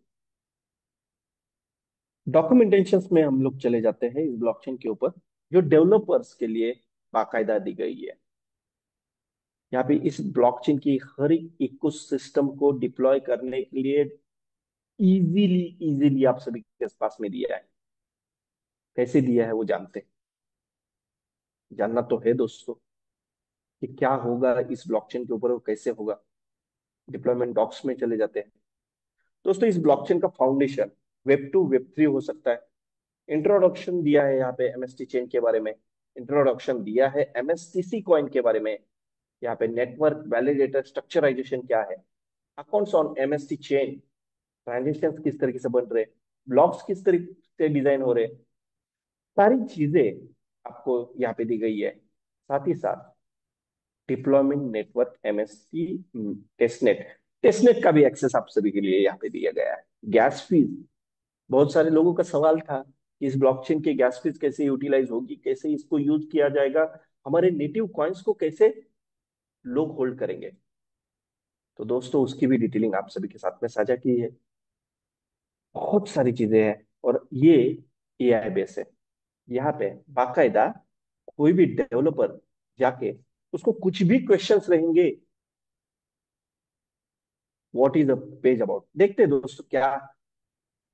डॉक्यूमेंटेशन में हम लोग चले जाते हैं इस ब्लॉकचेन के ऊपर, जो डेवलपर्स के लिए बाकायदा दी गई है। यहाँ पे इस ब्लॉकचेन की हर एक इकोसिस्टम को डिप्लॉय करने के लिए इजीली इजीली आप सभी के पास में दिया है। कैसे दिया है वो जानते हैं? जानना तो है दोस्तों कि क्या होगा इस ब्लॉकचेन के ऊपर और कैसे होगा। डिप्लॉयमेंट डॉक्स में चले जाते हैं दोस्तों। इस ब्लॉकचेन का foundation web two web three हो सकता है। इंट्रोडक्शन दिया है यहाँ पे एमएसटी चेन के बारे में, इंट्रोडक्शन दिया है एमएसटीसी कॉइन के बारे में। यहाँ पे नेटवर्क वैलिडेटर स्ट्रक्चराइजेशन क्या है, accounts on MST chain, transaction किस तरीके से बन रहे, ब्लॉक्स किस तरीके से डिजाइन हो रहे, सारी चीजें आपको यहाँ पे दी गई है। साथ ही साथ deployment network MSc testnet, testnet का भी एक्सेस आप सभी के लिए यहाँ पे दिया गया है। गैस फीस, बहुत सारे लोगों का सवाल था कि इस ब्लॉकचेन की गैस फीस कैसे यूटिलाइज होगी, कैसे इसको यूज किया जाएगा, हमारे नेटिव कॉइन्स को कैसे लोग होल्ड करेंगे। तो दोस्तों उसकी भी डिटेलिंग आप सभी के साथ में साझा की है। बहुत सारी चीजें हैं, और ये एआई बेस है। यहाँ पे बाकायदा कोई भी डेवलपर जाके उसको कुछ भी क्वेश्चंस रहेंगे, what is the page about, देखते हैं दोस्तों क्या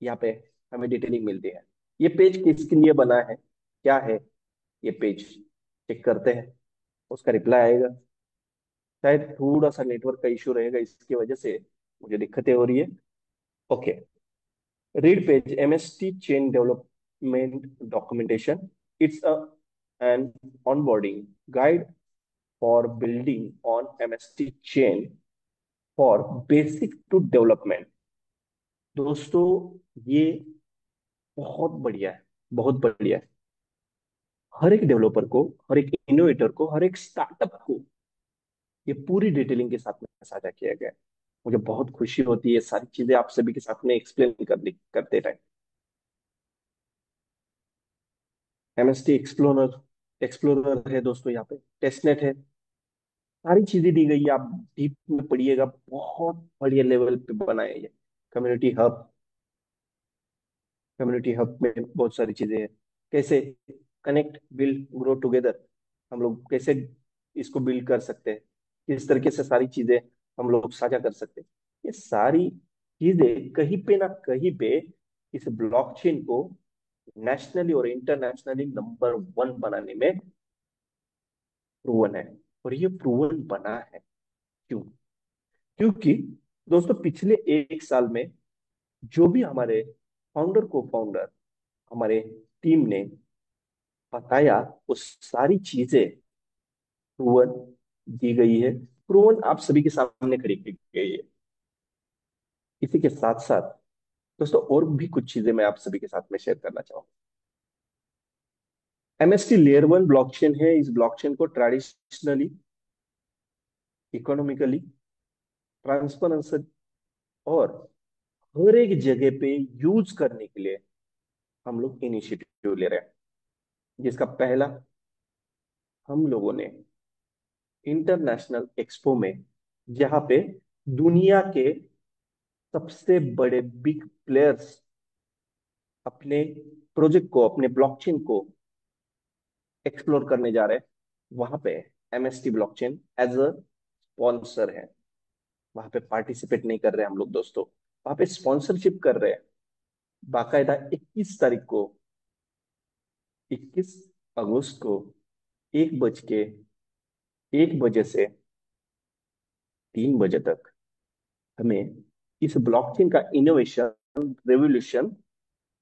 यहाँ पे हमें डिटेलिंग मिलती है। ये पेज किसके लिए बना है, क्या है ये पेज, चेक करते हैं। उसका रिप्लाई आएगा। शायद थोड़ा सा नेटवर्क का इशू रहेगा, इसकी वजह से मुझे दिक्कतें हो रही है। Okay, read page MST chain development documentation. It's an onboarding guide for building on MST chain for basic to development। दोस्तों ये बहुत बढ़िया है, बहुत बढ़िया है। हर एक डेवलपर को, हर एक इनोवेटर को, हर एक स्टार्टअप को ये पूरी डिटेलिंग के साथ में साझा किया गया है। मुझे बहुत खुशी होती है ये सारी चीजें आप सभी के साथ में एक्सप्लेन करते टाइम। एमएसटी एक्सप्लोरर, एक्सप्लोरर है दोस्तों, यहाँ पे टेस्टनेट है, सारी चीजें दी गई है। आप डीप में पढ़िएगा, बहुत बढ़िया लेवल पे बना है ये। कम्युनिटी हब, कम्युनिटी हब में बहुत सारी चीजें हैं। कैसे कनेक्ट बिल्ड ग्रो टुगेदर, हम लोग कैसे इसको बिल्ड कर सकते हैं, किस तरीके से सारी चीजें हम लोग साझा कर सकते हैं। ये सारी चीजें कहीं पे ना कहीं पे इस ब्लॉकचेन को नेशनली और इंटरनेशनली नंबर वन बनाने में प्रूवन है। और ये प्रूवन बना है क्यों? क्योंकि दोस्तों पिछले एक साल में जो भी हमारे फाउंडर को फाउंडर, हमारे टीम ने बताया, वो सारी चीजें प्रूवन दी गई है, प्रूवन आप सभी के सामने खड़ी की गई है। इसी के साथ साथ दोस्तों और भी कुछ चीजें मैं आप सभी के साथ में शेयर करना चाहूंगा। एमएसटी लेयर वन ब्लॉकचेन है। इस ब्लॉकचेन को ट्रेडिशनली, इकोनॉमिकली, ट्रांसपेरेंसी और हर एक जगह पे यूज करने के लिए हम लोग इनिशिएटिव ले रहे हैं। जिसका पहला हम लोगों ने इंटरनेशनल एक्सपो में, जहां पे दुनिया के सबसे बड़े बिग प्लेयर्स अपने प्रोजेक्ट को, अपने ब्लॉकचेन को एक्सप्लोर करने जा रहे हैं, वहां पे MST blockchain as a sponsor है। वहां पे पार्टिसिपेट नहीं कर रहे हम लोग दोस्तों, वहां पे स्पॉन्सरशिप कर रहे हैं। बाकायदा 21 तारीख को, 21 अगस्त को 1 बजे से 3 बजे तक हमें इस ब्लॉकचेन का इनोवेशन रेवोल्यूशन,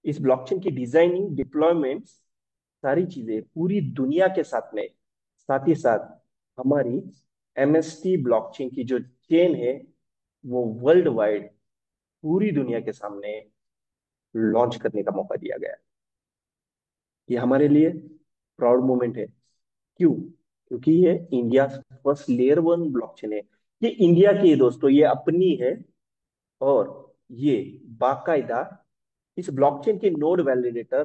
इस ब्लॉकचेन की डिजाइनिंग, डिप्लॉयमेंट, सारी चीजें पूरी दुनिया के साथ में, साथ ही साथ हमारी एमएसटी ब्लॉकचेन की जो चेन है वो वर्ल्ड वाइड पूरी दुनिया के सामने लॉन्च करने का मौका दिया गया है। ये हमारे लिए प्राउड मोमेंट है। क्यों? क्योंकि ये इंडिया फर्स्ट लेयर 1 ब्लॉकचेन है। ये इंडिया की है दोस्तों, ये अपनी है। और ये बाकायदा इस ब्लॉकचेन के नोड वैलिडेटर,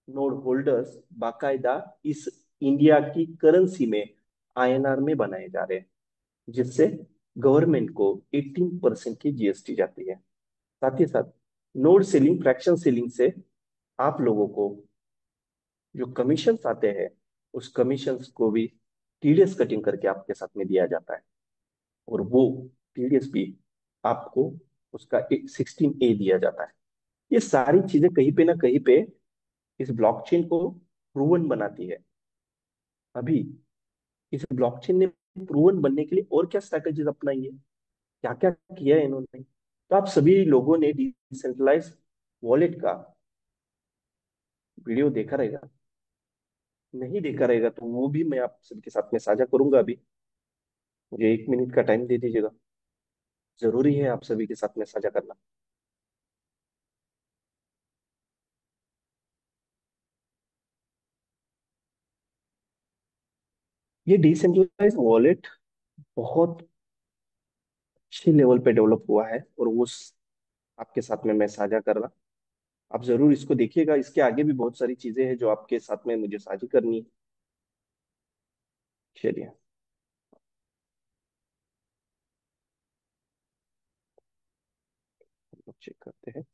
नोड होल्डर्स बाकायदा इस इंडिया की करेंसी में, आईएनआर में बनाए जा रहे हैं, जिससे गवर्नमेंट को 18% की जीएसटी जाती है। साथ ही साथ नोड सीलिंग, फ्रैक्शन सीलिंग से आप लोगों को जो कमीशंस आते हैं, उस कमीशंस को भी टीडीएस कटिंग करके आपके साथ में दिया जाता है। और वो टीडीएस भी आपको उसका 16A दिया जाता है। ये सारी चीजें कहीं पे ना कहीं पे इस ब्लॉकचेन को प्रूवन बनाती है। अभी इस ब्लॉकचेन ने प्रूवन बनने के लिए और क्या स्ट्रैटेजीज अपनाई है, क्या क्या किया है इन्होंने, तो आप सभी लोगों ने डिसेंट्रलाइज वॉलेट का वीडियो देखा रहेगा। नहीं देखा रहेगा तो वो भी मैं आप सबके साथ में साझा करूंगा अभी। मुझे 1 मिनट का टाइम दे दीजिएगा, जरूरी है आप सभी के साथ में साझा करना। ये डिसेंट्रलाइज वॉलेट बहुत अच्छे लेवल पे डेवलप हुआ है, और वो आपके साथ में मैं साझा कर रहा। आप जरूर इसको देखिएगा, इसके आगे भी बहुत सारी चीजें हैं जो आपके साथ में मुझे साझा करनी है। चलिए हम लोग चेक करते हैं।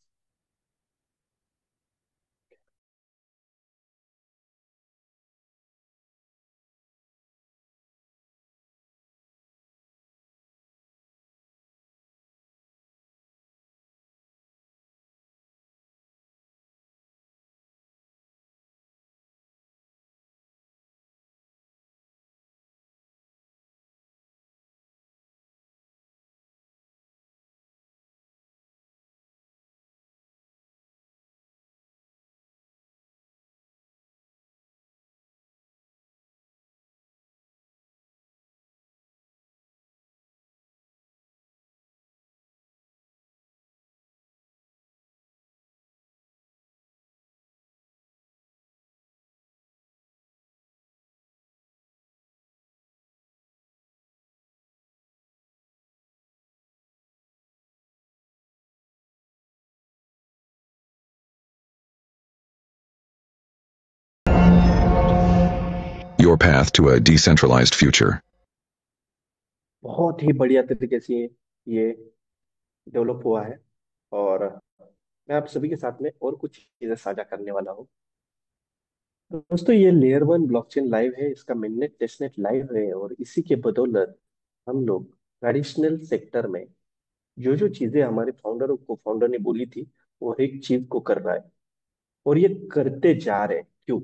Your path to a decentralized future. बहुत ही बढ़िया तरीके से ये डेवलप हुआ है, और मैं आप सभी के साथ में और कुछ चीजें साझा करने वाला हूँ। दोस्तों ये लेयर 1 ब्लॉकचेन लाइव है, इसका मिननेट टेस्टनेट लाइव है, और इसी के बदौलत हम लोग ट्रेडिशनल सेक्टर में जो जो चीजें हमारे फाउंडर और को फाउंडर ने बोली थी, वो हर एक चीज को कर रहा है। और ये करते जा रहे हैं। क्यों?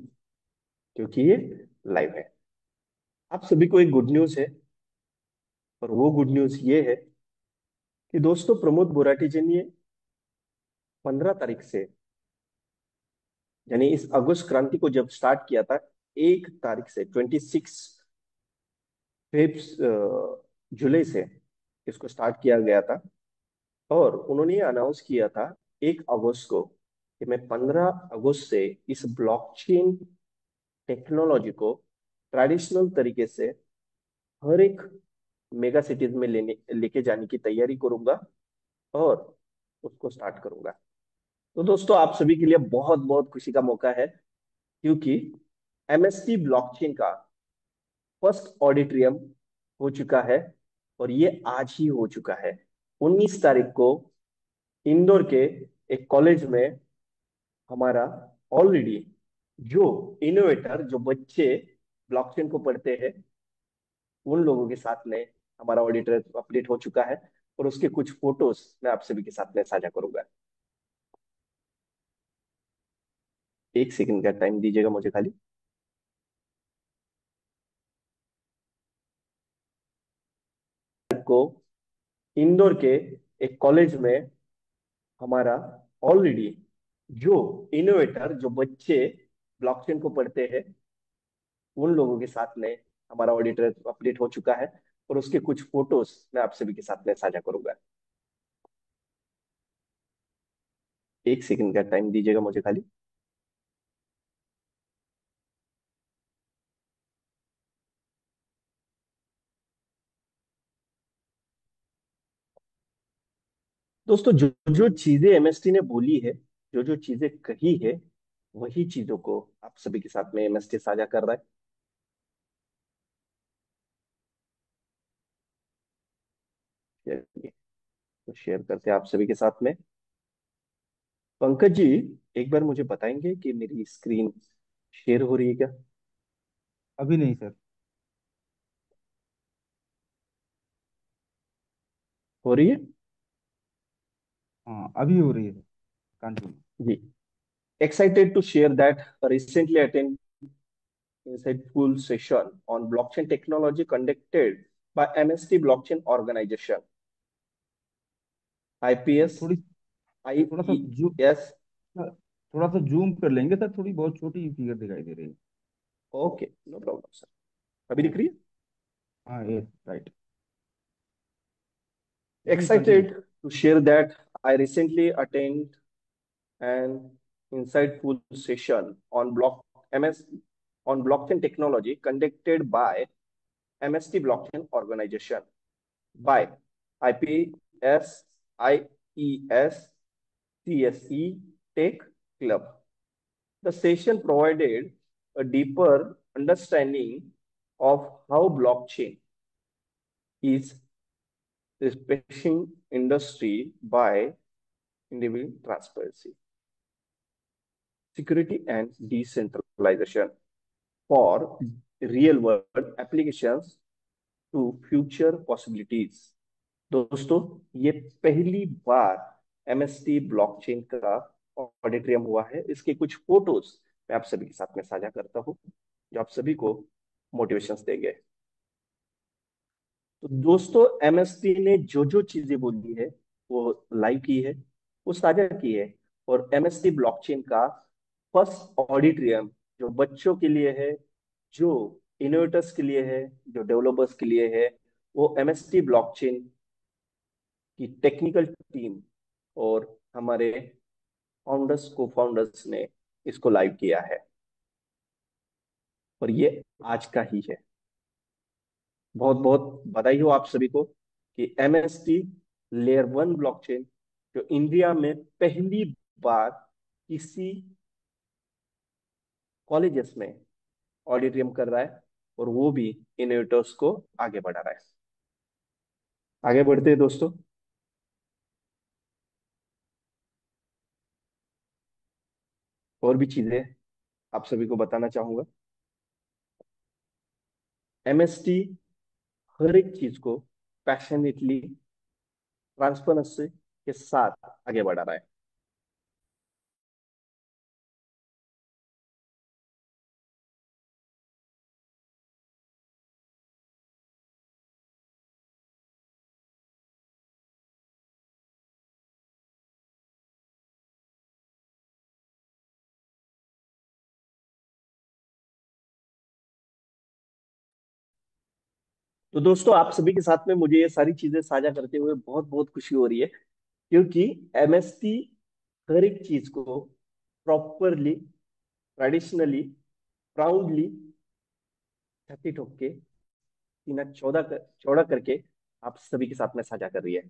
क्योंकि ये लाइव है। आप सभी को एक गुड न्यूज है, और वो गुड न्यूज ये है कि दोस्तों प्रमोद बोराटी जी ने 15 तारीख से, यानी इस अगस्त क्रांति को जब स्टार्ट किया था, 1 तारीख से 26 जुलाई से इसको स्टार्ट किया गया था। और उन्होंने ये अनाउंस किया था 1 अगस्त को कि मैं 15 अगस्त से इस ब्लॉकचेन टेक्नोलॉजी को ट्रेडिशनल तरीके से हर एक मेगा सिटीज में लेने लेके जाने की तैयारी करूंगा, और उसको स्टार्ट करूंगा। तो दोस्तों आप सभी के लिए बहुत बहुत खुशी का मौका है, क्योंकि एमएसटी ब्लॉकचेन का फर्स्ट ऑडिटोरियम हो चुका है, और ये आज ही हो चुका है। 19 तारीख को इंदौर के एक कॉलेज में हमारा ऑलरेडी जो इनोवेटर, जो बच्चे ब्लॉकचेन को पढ़ते हैं, उन लोगों के साथ में हमारा ऑडिटर अपडेट हो चुका है। और उसके कुछ फोटोज मैं आप सभी के साथ में साझा करूंगा। 1 सेकंड का टाइम दीजिएगा मुझे खाली। को इंदौर के एक कॉलेज में हमारा ऑलरेडी जो इनोवेटर, जो बच्चे ब्लॉकचेन को पढ़ते हैं, उन लोगों के साथ में हमारा ऑडिटर अपडेट हो चुका है। और उसके कुछ फोटोज मैं आप सभी के साथ में साझा करूंगा। एक सेकंड का टाइम दीजिएगा मुझे खाली। दोस्तों, जो जो चीजें एमएसटी ने बोली है, जो जो चीजें कही है, वही चीजों को आप सभी के साथ में एमएसटी साझा कर रहा है। चलिए, तो शेयर करते हैं आप सभी के साथ में। पंकज जी, एक बार मुझे बताएंगे कि मेरी स्क्रीन शेयर हो रही है क्या? अभी नहीं सर। हो रही है? हाँ अभी हो रही है सर, कंटिन्यू। जी। Excited to share that recently attended insightful session on blockchain technology conducted by MST Blockchain Organization, IPS, थोड़ी थोड़ा सा जू IES. थोड़ा सा जूम कर लेंगे सर, थोड़ी बहुत छोटी फिगर दिखाई दे रही है। Okay, no problem sir. अभी दिख हाँ। रही है? हाँ ये राइट। जी continue. Excited to share that I recently attended an insightful session on MS on blockchain technology conducted by MST Blockchain Organization by IPS, IES, CSE Tech Club. The session provided a deeper understanding of how blockchain is reshaping industry by enabling transparency, security, and decentralization for real-world applications to future possibilities. दोस्तों, ये पहली बार MST blockchain का auditorium हुआ है। इसके कुछ photos मैं आप सभी के साथ में साझा करता हूँ, जो आप सभी को मोटिवेशंस देंगे। तो दोस्तों, एमएसटी ने जो जो चीजें बोली है, वो लाइव की है, वो साझा की है। और एमएसटी ब्लॉकचेन का फर्स्ट ऑडिटोरियम जो बच्चों के लिए है, जो इनोवेटर्स के लिए है, जो डेवलपर्स के लिए है, वो एमएसटी ब्लॉकचेन की टेक्निकल टीम और हमारे फाउंडर्स को फाउंडर्स ने इसको लाइव किया है। और ये आज का ही है। बहुत बहुत बधाई हो आप सभी को कि एमएसटी लेयर 1 ब्लॉकचेन जो इंडिया में पहली बार किसी कॉलेजेस में ऑडिटोरियम कर रहा है, और वो भी इनोवेटर्स को आगे बढ़ा रहा है। आगे बढ़ते हैं दोस्तों। और भी चीजें आप सभी को बताना चाहूंगा। एमएसटी हर एक चीज को पैशनेटली, ट्रांसपेरेंसी के साथ आगे बढ़ा रहा है। तो दोस्तों, आप सभी के साथ में मुझे ये सारी चीजें साझा करते हुए बहुत बहुत खुशी हो रही है, क्योंकि एमएसटी हर एक चीज को प्रॉपरली, ट्रेडिशनली, प्राउडली छाती ठोक के, सीना चौड़ा करके आप सभी के साथ में साझा कर रही है।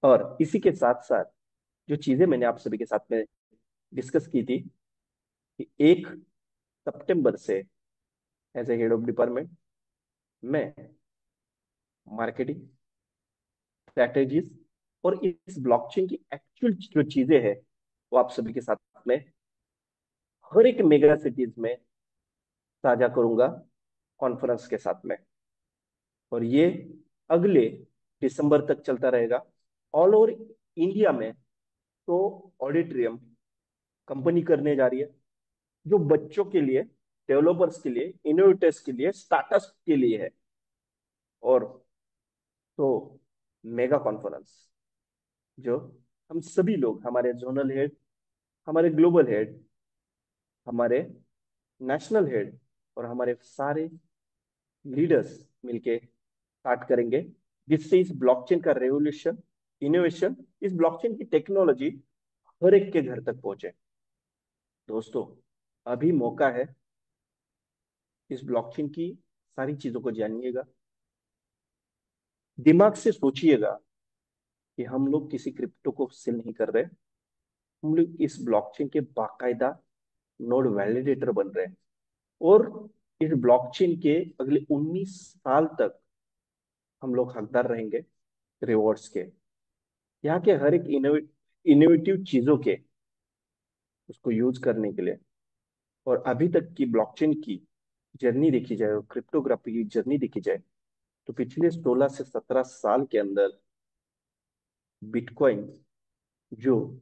और इसी के साथ साथ जो चीजें मैंने आप सभी के साथ में डिस्कस की थी कि 1 सितंबर से as a head of department मैं मार्केटिंग स्ट्रेटेजीज और इस ब्लॉकचेन की एक्चुअल जो चीजें हैं, वो आप सभी के साथ में हर एक मेगा सिटीज में साझा करूंगा कॉन्फ्रेंस के साथ में। और ये अगले दिसंबर तक चलता रहेगा। ऑल ओवर इंडिया में तो ऑडिटोरियम कंपनी करने जा रही है, जो बच्चों के लिए, डेवलपर्स के लिए, इनोवेटर्स के लिए, स्टार्टअप्स के लिए है। और तो मेगा कॉन्फ्रेंस जो हम सभी लोग, हमारे जोनल हेड, हमारे ग्लोबल हेड, हमारे नेशनल हेड और हमारे सारे लीडर्स मिलके स्टार्ट करेंगे, जिससे इस ब्लॉकचेन का रेवोल्यूशन, इनोवेशन, इस ब्लॉकचेन की टेक्नोलॉजी हर एक के घर तक पहुंचे। दोस्तों, अभी मौका है, इस ब्लॉकचेन की सारी चीजों को जानिएगा, दिमाग से सोचिएगा कि हम लोग किसी क्रिप्टो को सेल नहीं कर रहे, हम लोग इस ब्लॉकचेन के बाकायदा नोड वैलिडेटर बन रहे हैं। और इस ब्लॉकचेन के अगले 19 साल तक हम लोग हकदार रहेंगे रिवॉर्ड्स के, यहाँ के हर एक इनोवेटिव चीजों के, उसको यूज करने के लिए। और अभी तक की ब्लॉकचेन की जर्नी देखी जाए और क्रिप्टोग्राफी की जर्नी देखी जाए, तो पिछले 16 से 17 साल के अंदर बिटकॉइन, जो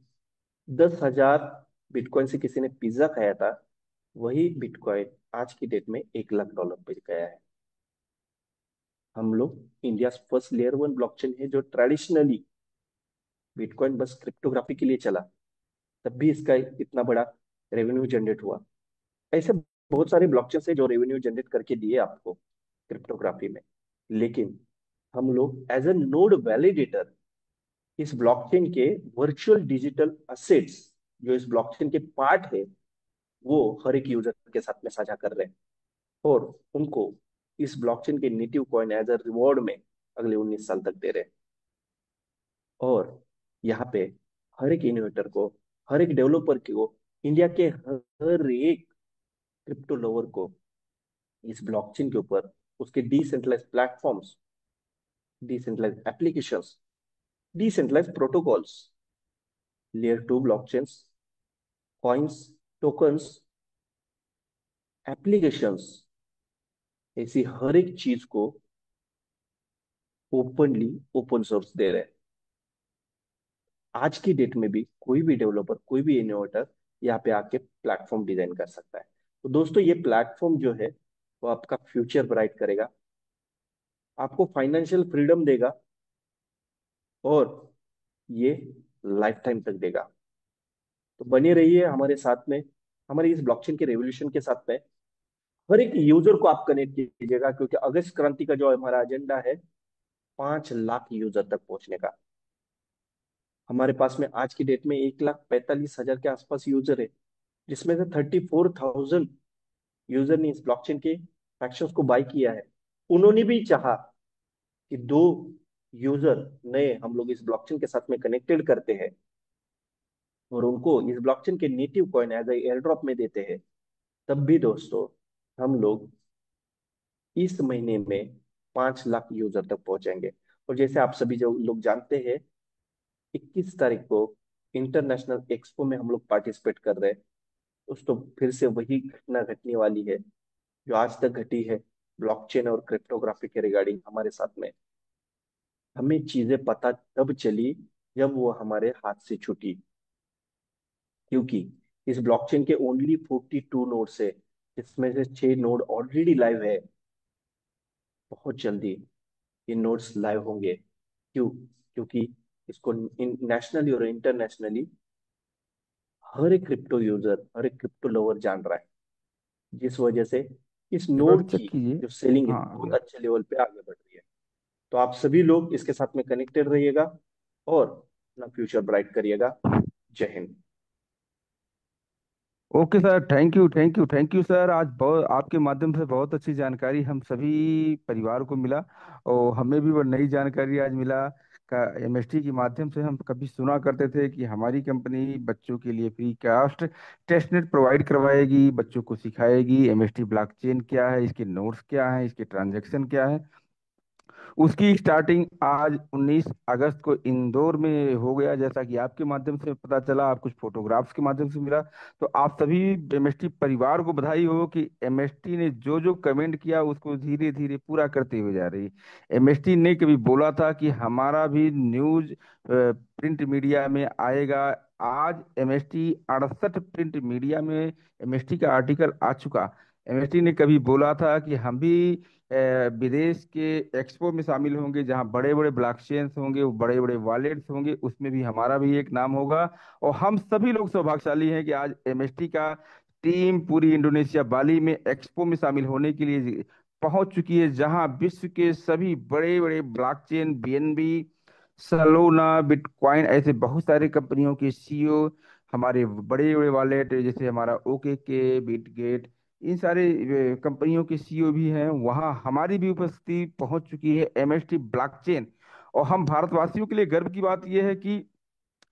10,000 बिटकॉइन से किसी ने पिज्जा खाया था, वही बिटकॉइन आज की डेट में $1 लाख पे गया है। हम लोग India first layer one blockchain है, जो ट्रेडिशनली बिटकॉइन बस क्रिप्टोग्राफी के लिए चला, तब भी इसका इतना बड़ा रेवेन्यू जनरेट हुआ। ऐसे बहुत सारे ब्लॉकचेन है जो रेवेन्यू जनरेट करके दिए आपको क्रिप्टोग्राफी में। लेकिन हम लोग एज ए नोड वैलिडेटर इस ब्लॉकचेन के वर्चुअल डिजिटल असेट्स, जो इस ब्लॉकचेन के पार्ट है, वो हर एक यूजर के साथ में साझा कर रहे हैं। और उनको इस ब्लॉकचेन के native coin as a reward में अगले 19 साल तक दे रहे हैं। और यहाँ पे हर एक इनोवेटर को, हर एक डेवलपर को, इंडिया के हर एक क्रिप्टो लवर को इस ब्लॉकचेन के ऊपर उसके decentralize platforms, decentralize applications, decentralize protocols, layer two blockchains, coins, tokens, applications, ऐसी हर एक चीज को ओपनली ओपन सोर्स दे रहे हैं। आज की डेट में भी कोई भी डेवलपर, कोई भी इनोवेटर यहाँ पे आके प्लेटफॉर्म डिजाइन कर सकता है। तो दोस्तों, ये प्लेटफॉर्म जो है वो आपका फ्यूचर ब्राइट करेगा, आपको फाइनेंशियल फ्रीडम देगा, और ये लाइफ टाइम तक देगा। तो बने रहिए हमारे साथ में, हमारे इस ब्लॉकचेन के रेवोल्यूशन के साथ में। हर एक यूजर को आप कनेक्ट कीजिएगा, क्योंकि अगस्त क्रांति का जो हमारा एजेंडा है, 5 लाख यूजर तक पहुंचने का। हमारे पास में आज की डेट में 1,45,000 के आसपास यूजर है, जिसमें से 34,000 यूजर ने इस ब्लॉकचेन के फ्रैक्शंस को बाय किया है। उन्होंने भी चाहा कि 2 यूजर नए हम लोग इस ब्लॉकचेन के साथ में कनेक्टेड करते हैं और उनको इस ब्लॉकचेन के native coin as air drop में देते हैं। तब भी दोस्तों, हम लोग इस महीने में 5 लाख यूजर तक पहुंचेंगे। और जैसे आप सभी जो लोग जानते हैं, 21 तारीख को इंटरनेशनल एक्सपो में हम लोग पार्टिसिपेट कर रहे हैं। दोस्तों, फिर से वही घटना घटने वाली है जो आज तक घटी है ब्लॉकचेन और क्रिप्टोग्राफी के रिगार्डिंग हमारे साथ में। हमें चीजें पता तब चली जब वो हमारे हाथ से छूटी, क्योंकि इस ब्लॉकचेन के ओनली 42 नोड्स है, जिसमें से 6 नोड ऑलरेडी लाइव है। बहुत जल्दी ये नोड्स लाइव होंगे। क्यों? क्योंकि इसको नेशनली और इंटरनेशनली हर एक क्रिप्टो यूजर, हर एक क्रिप्टो लवर जान रहा है, जिस वजह से इस नेटवर्क नोड चेक की कीजिए। जो सेलिंग है हाँ, आ बहुत गया। अच्छे लेवल पे आगे बढ़ रही है। तो आप सभी लोग इसके साथ में कनेक्टेड रहिएगा और अपना फ्यूचर ब्राइट करिएगा। जय Hind. Okay sir, thank you thank you thank you sir. आज बहुत आपके माध्यम से बहुत अच्छी जानकारी हम सभी परिवार को मिला, और हमें भी वो नई जानकारी आज मिला का एमएसटी के माध्यम से। हम कभी सुना करते थे कि हमारी कंपनी बच्चों के लिए फ्री कास्ट टेस्टनेट प्रोवाइड करवाएगी, बच्चों को सिखाएगी एमएसटी ब्लॉकचेन क्या है, इसके नोट्स क्या है, इसके ट्रांजैक्शन क्या है। उसकी स्टार्टिंग आज 19 अगस्त को इंदौर में हो गया, जैसा कि आपके माध्यम से पता चला, आप कुछ फोटोग्राफ्स के माध्यम से मिला। तो आप सभी एमएसटी परिवार को बधाई हो कि एमएसटी ने जो जो कमेंट किया उसको धीरे धीरे पूरा करते हुए जा रही है। एमएसटी ने कभी बोला था कि हमारा भी न्यूज प्रिंट मीडिया में आएगा। आज एमएसटी 68 प्रिंट मीडिया में एमएसटी का आर्टिकल आ चुका। एमएसटी ने कभी बोला था कि हम भी विदेश के एक्सपो में शामिल होंगे, जहां बड़े बड़े ब्लॉकचेन्स होंगे, वो बड़े बड़े वॉलेट्स होंगे, उसमें भी हमारा भी एक नाम होगा। और हम सभी लोग सौभाग्यशाली हैं कि आज एमएसटी का टीम पूरी इंडोनेशिया बाली में एक्सपो में शामिल होने के लिए पहुंच चुकी है, जहां विश्व के सभी बड़े बड़े ब्लॉकचेन, बीएनबी, सलोना, बिटकॉइन, ऐसे बहुत सारे कंपनियों के सीईओ, हमारे बड़े बड़े वॉलेट जैसे हमारा ओके के, बिटगेट, इन सारे कंपनियों के सीईओ भी हैं वहाँ। हमारी भी उपस्थिति पहुंच चुकी है एमएसटी ब्लॉकचेन। और हम भारतवासियों के लिए गर्व की बात यह है कि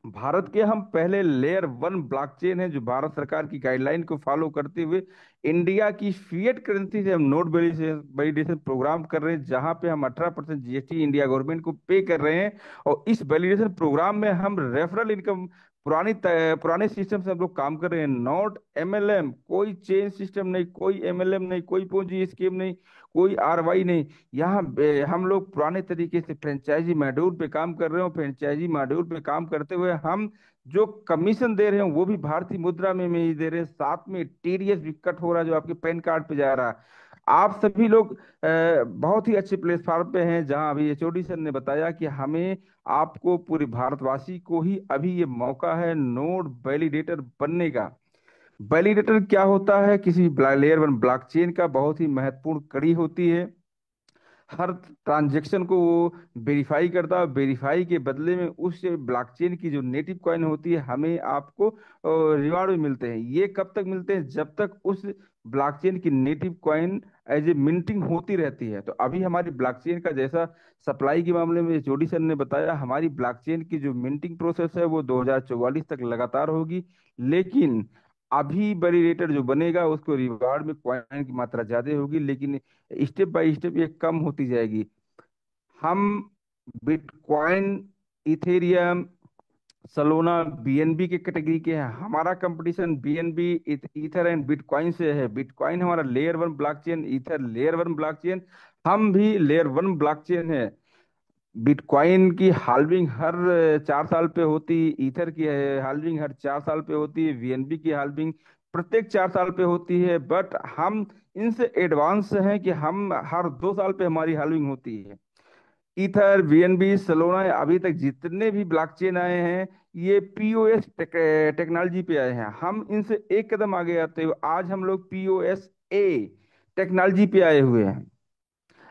भारत के हम पहले लेयर वन ब्लॉकचेन है जो भारत सरकार की गाइडलाइन को फॉलो करते हुए इंडिया की फिएट करेंसी से हम नोट वैलिडेशन प्रोग्राम कर रहे हैं, जहां पे हम 18% जीएसटी इंडिया गवर्नमेंट को पे कर रहे हैं। और इस वैलिडेशन प्रोग्राम में हम रेफरल इनकम पुराने सिस्टम से हम लोग काम कर रहे हैं, नॉट एमएलएम। कोई चेन सिस्टम नहीं, कोई एमएलएम नहीं, कोई पोंजी स्कीम नहीं, कोई आरवाई नहीं। यहाँ हम लोग पुराने तरीके से फ्रेंचाइजी मॉड्यूल पे काम कर रहे हो। फ्रेंचाइजी मॉड्यूल पे काम करते हुए हम जो कमीशन दे रहे हैं वो भी भारतीय मुद्रा में ही दे रहे हैं। साथ में टीडीएस भी कट हो रहा है जो आपके पैन कार्ड पे जा रहा है। आप सभी लोग बहुत ही अच्छे प्लेटफॉर्म पे हैं, जहां अभी एचओडी सर ने बताया कि हमें आपको पूरे भारतवासी को ही अभी ये मौका है नोड वैलिडेटर बनने का। वैलिडेटर क्या होता है? किसी लेयर वन ब्लॉकचेन का बहुत ही महत्वपूर्ण कड़ी होती है। हर ट्रांजेक्शन को वो वेरीफाई करता है। वेरीफाई के बदले में उस ब्लॉकचेन की जो नेटिव कॉइन होती है हमें आपको रिवार्ड भी मिलते हैं। ये कब तक मिलते हैं? जब तक उस ब्लॉकचेन की native coin as a minting होती रहती है। तो अभी हमारी ब्लॉकचेन का जैसा सप्लाई के मामले में जोडी सर ने बताया, हमारी ब्लॉकचेन की जो मिंटिंग प्रोसेस है वो 2044 तक लगातार होगी। लेकिन अभी वैलिडेटर जो बनेगा उसको रिवार्ड में कॉइन की मात्रा ज्यादा होगी, लेकिन स्टेप बाय स्टेप ये कम होती जाएगी। हम बिटकॉइन, इथेरियम, सलोना, बीएनबी के कैटेगरी के हैं। हमारा competition BNB, ether and bitcoin से है। बिटकॉइन हमारा layer one blockchain, ether layer one blockchain, हम भी लेयर वन ब्लॉकचेन है। बिटकॉइन की हाल्विंग हर 4 साल पे होती, ईथर की हाल्विंग हर 4 साल पे होती है, बीएनबी की हाल्विंग प्रत्येक 4 साल पे होती है। बट हम इनसे एडवांस हैं कि हम हर 2 साल पे हमारी हाल्विंग होती है। ईथर, बीएनबी, सलोना, अभी तक जितने भी ब्लॉकचेन आए हैं ये पीओएस टेक्नोलॉजी पे आए हैं। हम इनसे एक कदम आगे आते हुए आज हम लोग पीओएस ए टेक्नोलॉजी पे आए हुए हैं।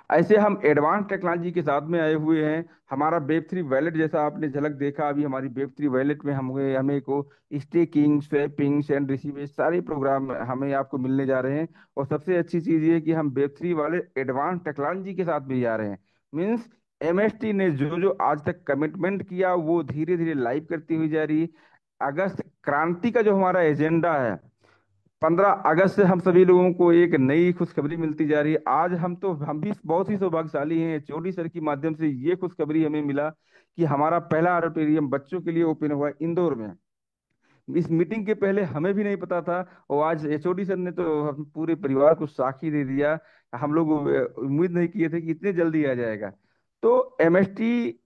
ऐसे हम एडवांस टेक्नोलॉजी के साथ में आए हुए हैं। हमारा वेब थ्री वैलेट जैसा आपने झलक देखा, अभी हमारी वेब थ्री वैलेट में हमें हमें को स्टेकिंग, स्वैपिंग, सेंड रिसीव, ये सारे प्रोग्राम हमें आपको मिलने जा रहे हैं। और सबसे अच्छी चीज़ ये है कि हम वेब थ्री वाले एडवांस टेक्नोलॉजी के साथ भी जा रहे हैं। मीन्स एमएसटी ने जो जो आज तक कमिटमेंट किया वो धीरे धीरे लाइव करती हुई जा रही है। अगस्त क्रांति का जो हमारा एजेंडा है, 15 अगस्त से हम सभी लोगों को एक नई खुशखबरी मिलती जा रही है। आज हम भी बहुत ही सौभाग्यशाली हैं, चौधरी सर के माध्यम से ये खुशखबरी हमें मिला कि हमारा पहला ऑडिटोरियम बच्चों के लिए ओपन हुआ है इंदौर में। इस मीटिंग के पहले हमें भी नहीं पता था, और आज एचओडी सर ने तो हम पूरे परिवार को साक्षी दे दिया। हम लोग उम्मीद नहीं किए थे कि इतने जल्दी आ जाएगा। तो एमएसटी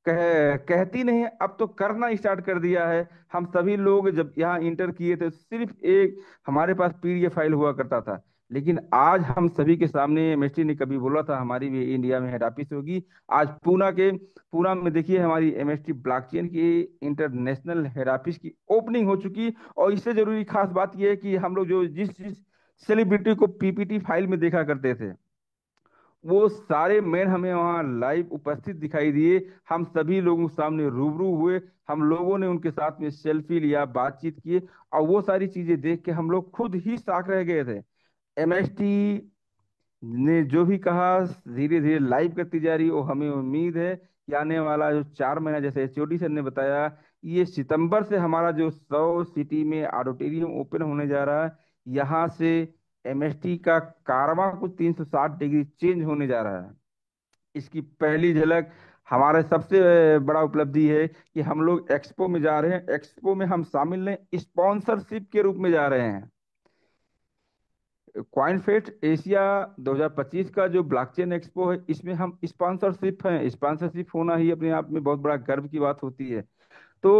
कहती नहीं है, अब तो करना स्टार्ट कर दिया है। हम सभी लोग जब यहाँ इंटर किए थे सिर्फ एक हमारे पास पीडीएफ फाइल हुआ करता था। लेकिन आज हम सभी के सामने, एमएसटी ने कभी बोला था हमारी भी इंडिया में हेड ऑफिस होगी। आज पूना में देखिए हमारी एमएसटी ब्लॉकचेन की इंटरनेशनल हेड ऑफिस की ओपनिंग हो चुकी। और इससे जरूरी खास बात यह है कि हम लोग जो जिस जिस सेलिब्रिटी को पीपीटी फाइल में देखा करते थे वो सारे मेन हमें वहाँ लाइव उपस्थित दिखाई दिए। हम सभी लोगों के सामने रूबरू हुए, हम लोगों ने उनके साथ में सेल्फी लिया, बातचीत किए। और वो सारी चीजें देख के हम लोग खुद ही साख रह गए थे। एमएसटी ने जो भी कहा धीरे धीरे लाइव करती जा रही है। वो हमें उम्मीद है कि आने वाला जो 4 महीना, जैसे एचओडी सर ने बताया, ये सितंबर से हमारा जो 100 सिटी में ऑडिटोरियम ओपन होने जा रहा है, यहाँ से एमएसटी का कारवां कुछ 360 डिग्री चेंज होने जा रहा है। इसकी पहली झलक हमारे सबसे बड़ा उपलब्धि है कि हम लोग एक्सपो में जा रहे हैं। एक्सपो में हम शामिल नहीं, स्पॉन्सरशिप के रूप में जा रहे हैं। क्वाइनफेस्ट एशिया 2025 का जो ब्लॉकचेन एक्सपो है इसमें हम स्पॉन्सरशिप हैं। स्पॉन्सरशिप होना ही अपने आप में बहुत बड़ा गर्व की बात होती है। तो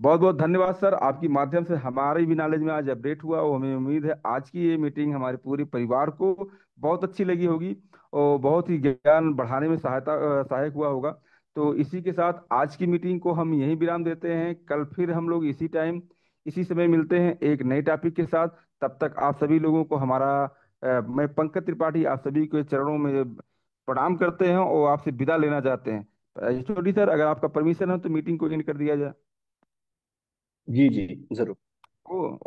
बहुत बहुत धन्यवाद सर, आपकी माध्यम से हमारे भी नॉलेज में आज अपडेट हुआ। और हमें उम्मीद है आज की ये मीटिंग हमारे पूरे परिवार को बहुत अच्छी लगी होगी और बहुत ही ज्ञान बढ़ाने में सहायक हुआ होगा। तो इसी के साथ आज की मीटिंग को हम यहीं विराम देते हैं। कल फिर हम लोग इसी टाइम इसी समय मिलते हैं एक नए टॉपिक के साथ। तब तक आप सभी लोगों को मैं पंकज त्रिपाठी आप सभी के चरणों में प्रणाम करते हैं और आपसे विदा लेना चाहते हैं। एचओडी सर, अगर आपका परमिशन हो तो मीटिंग को एंड कर दिया जाए। जी जी, जरूर। ओ